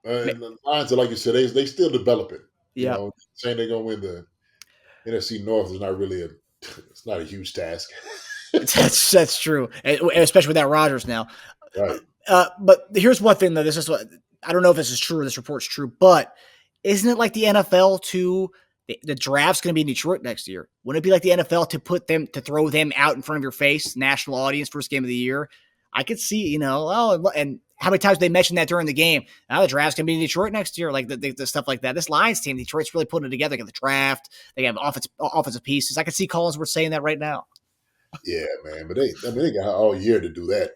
And the Lions are, like you said, they still developing. Yeah. You know, saying they're going to win the NFC North is not really it's not a huge task. That's true, especially without Rodgers now. Right. But here's one thing, though. This is what I don't know if this is true or this report's true, but isn't it like the NFL too? The draft's going to be in Detroit next year. Wouldn't it be like the NFL to throw them out in front of your face, national audience, first game of the year? I could see, and how many times they mentioned that during the game. Now the draft's going to be in Detroit next year, like the stuff like that. This Lions team, Detroit's really putting it together. They got the draft. They have offensive pieces. I could see Collinsworth saying that right now. Yeah, man. But they got all year to do that.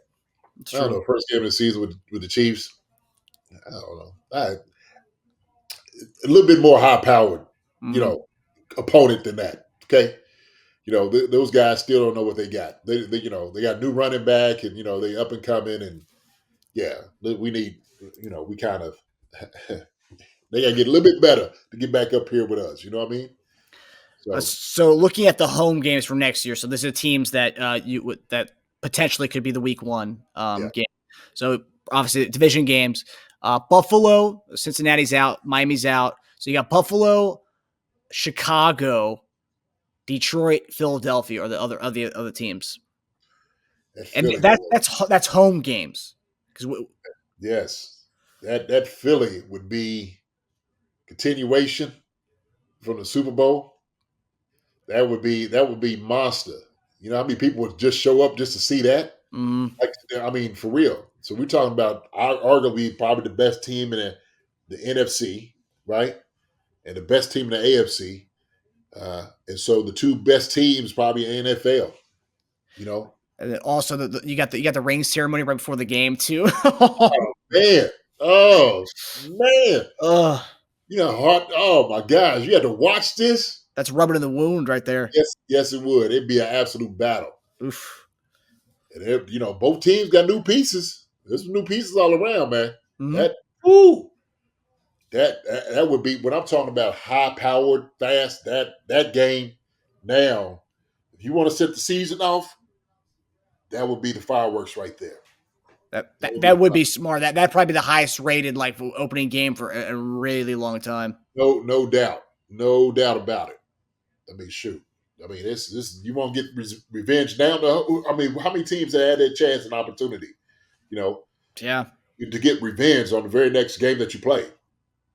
I don't know. First game of the season with the Chiefs. I don't know. A little bit more high-powered, opponent than that. Okay. Those guys still don't know what they got. They got new running back, and they up and coming, and we need, we kind of they got to get a little bit better to get back up here with us. You know what I mean? So looking at the home games for next year, so this are teams that that potentially could be the week 1 game. So obviously division games, Buffalo, Cincinnati's out, Miami's out. So you got Buffalo, Chicago, Detroit, Philadelphia are the other teams, and that's home games. Yes, that Philly would be continuation from the Super Bowl. That would be monster. You know how many people would just show up just to see that? Like, for real. So we're talking about arguably probably the best team in the NFC, right? And the best team in the AFC. And so the two best teams probably in the NFL. And then also you got the ring ceremony right before the game too. Oh man! Oh my gosh! You had to watch this. That's rubbing in the wound right there. Yes, it would. It'd be an absolute battle. Oof. And both teams got new pieces. There's new pieces all around, man. Mm-hmm. That would be when I'm talking about high powered, fast. That game now, if you want to set the season off, that would be the fireworks right there. That would be smart. That'd probably be the highest rated opening game for a really long time. No doubt about it. Shoot. This you won't get revenge down to. How many teams have had that chance and opportunity? Yeah. To get revenge on the very next game that you play,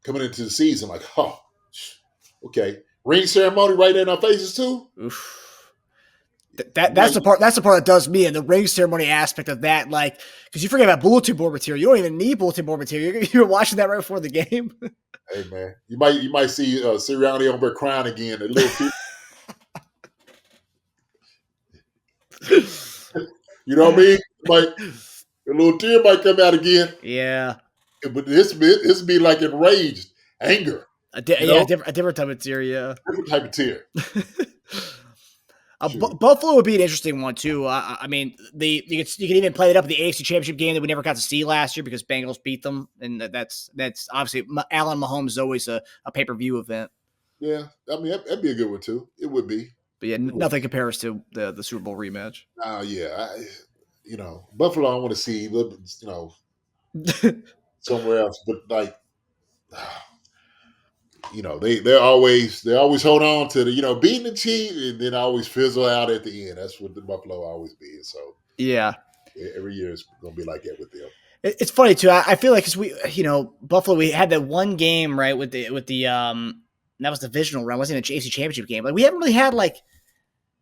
coming into the season, okay, ring ceremony right there in our faces too. Oof. That's the part that does me, and the ring ceremony aspect of that, because you forget about bulletin board material. You don't even need bulletin board material. You're watching that right before the game. Hey man, you might see Sirianni over there crying again. A little kid. You know what I mean? A little tear might come out again. Yeah, but this be like enraged anger. A different type of tear. Yeah, different type of tear. Buffalo would be an interesting one too. You could even play it up at the AFC Championship game that we never got to see last year because Bengals beat them, and that's obviously Allen Mahomes is always a pay-per-view event. Yeah, that'd be a good one too. It would be. But yeah, nothing compares to the Super Bowl rematch. Buffalo I want to see, somewhere else, but they always hold on to the beating the Chiefs and then always fizzle out at the end. That's what the Buffalo always be. So yeah, every year it's gonna be like that with them. It's funny too. I feel like because Buffalo, we had that one game right with the that was the divisional round, wasn't it an AFC Championship game? We haven't really had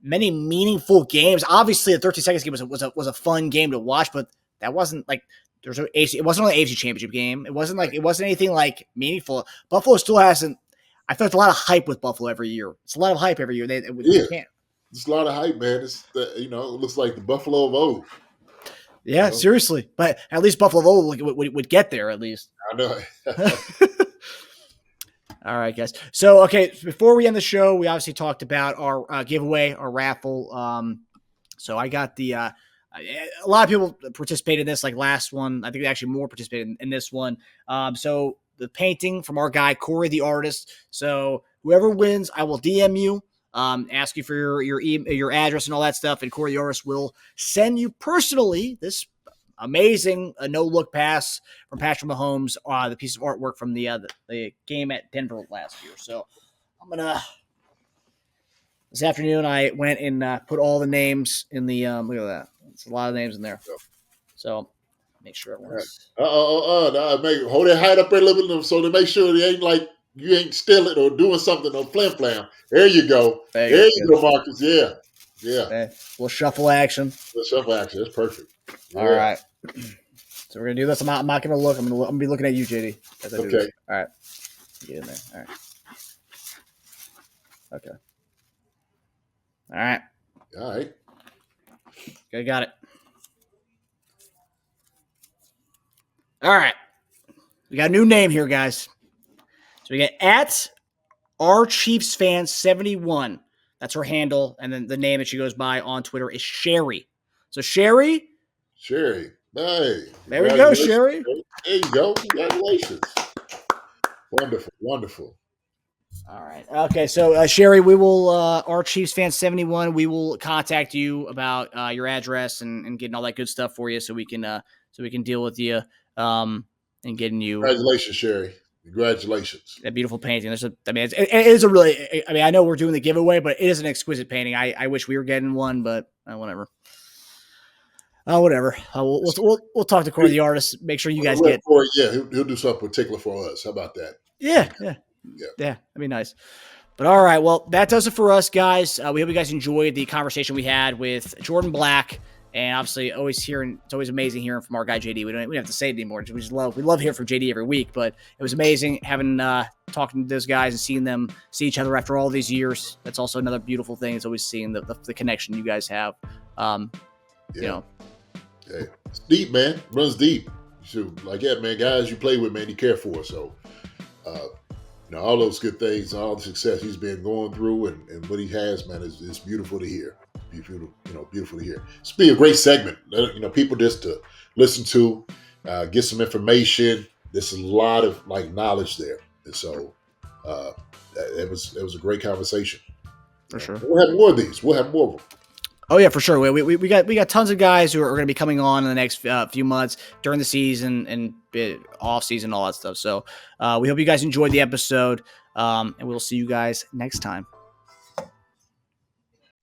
many meaningful games. Obviously, the 13 seconds game was a fun game to watch, but that wasn't there's no AFC. It wasn't an AFC Championship game. It wasn't anything meaningful. Buffalo still hasn't. I feel like a lot of hype with Buffalo every year. It's a lot of hype every year. They can't. It's a lot of hype, man. It's it looks like the Buffalo of old. Yeah, seriously. But at least Buffalo of old would get there at least. I know. All right, guys. So, okay, before we end the show, we obviously talked about our giveaway, our raffle. So I got the a lot of people participated in this, like last one. I think actually more participated in this one. So the painting from our guy Corey the artist. So whoever wins, I will DM you, ask you for your address and all that stuff, and Corey the artist will send you personally this amazing no-look pass from Patrick Mahomes, the piece of artwork from the game at Denver last year. So I'm gonna this afternoon I went and put all the names in the look at that. It's a lot of names in there. So make sure everyone's Hold that height up there a little bit so to make sure it ain't like you ain't stealing or doing something on flim flam. There you go. There you go, Marcus. Yeah. Okay. Little shuffle action. That's perfect. Yeah. All right. So we're gonna do this. I'm not gonna look. I'm gonna be looking at you, JD. As I do this. All right. Get in there. All right. Okay. All right. Okay, got it. All right. We got a new name here, guys. So we get at our Chiefs fan 71. That's her handle, and then the name that she goes by on Twitter is Sherry. So Sherry. Hey. There we go, Sherry. There you go. Congratulations. Wonderful. All right. Okay, so Sherry, we will our Chiefs fan 71. We will contact you about your address and getting all that good stuff for you, so we can deal with you and getting you. Congratulations, Sherry. Congratulations. That beautiful painting. It is a really. I know we're doing the giveaway, but it is an exquisite painting. I wish we were getting one, but whatever. Whatever. We'll talk to Corey the artist. Make sure you guys get. Corey, he'll do something particular for us. How about that? Yeah, that'd be nice. But all right, well, that does it for us, guys. We hope you guys enjoyed the conversation we had with Jordan Black, and obviously, it's always amazing hearing from our guy JD. We don't have to say it anymore. We love hearing from JD every week. But it was amazing having talking to those guys and seeing them see each other after all these years. That's also another beautiful thing. It's always seeing the connection you guys have. You know. Hey, it's deep, man. It runs deep. So, man, guys you play with, man, you care for. So, all those good things, all the success he's been going through and what he has, man, is beautiful to hear. Beautiful to hear. It's be a great segment. People just to listen to, get some information. There's a lot of knowledge there. And so it was a great conversation. For sure. We'll have more of these. We'll have more of them. Oh yeah, for sure. We got tons of guys who are going to be coming on in the next few months during the season and off season, all that stuff. So we hope you guys enjoyed the episode, and we'll see you guys next time.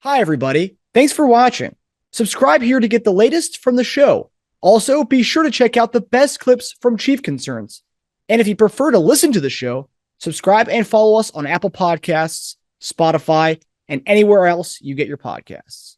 Hi everybody, thanks for watching. Subscribe here to get the latest from the show. Also, be sure to check out the best clips from Chief Concerns. And if you prefer to listen to the show, subscribe and follow us on Apple Podcasts, Spotify, and anywhere else you get your podcasts.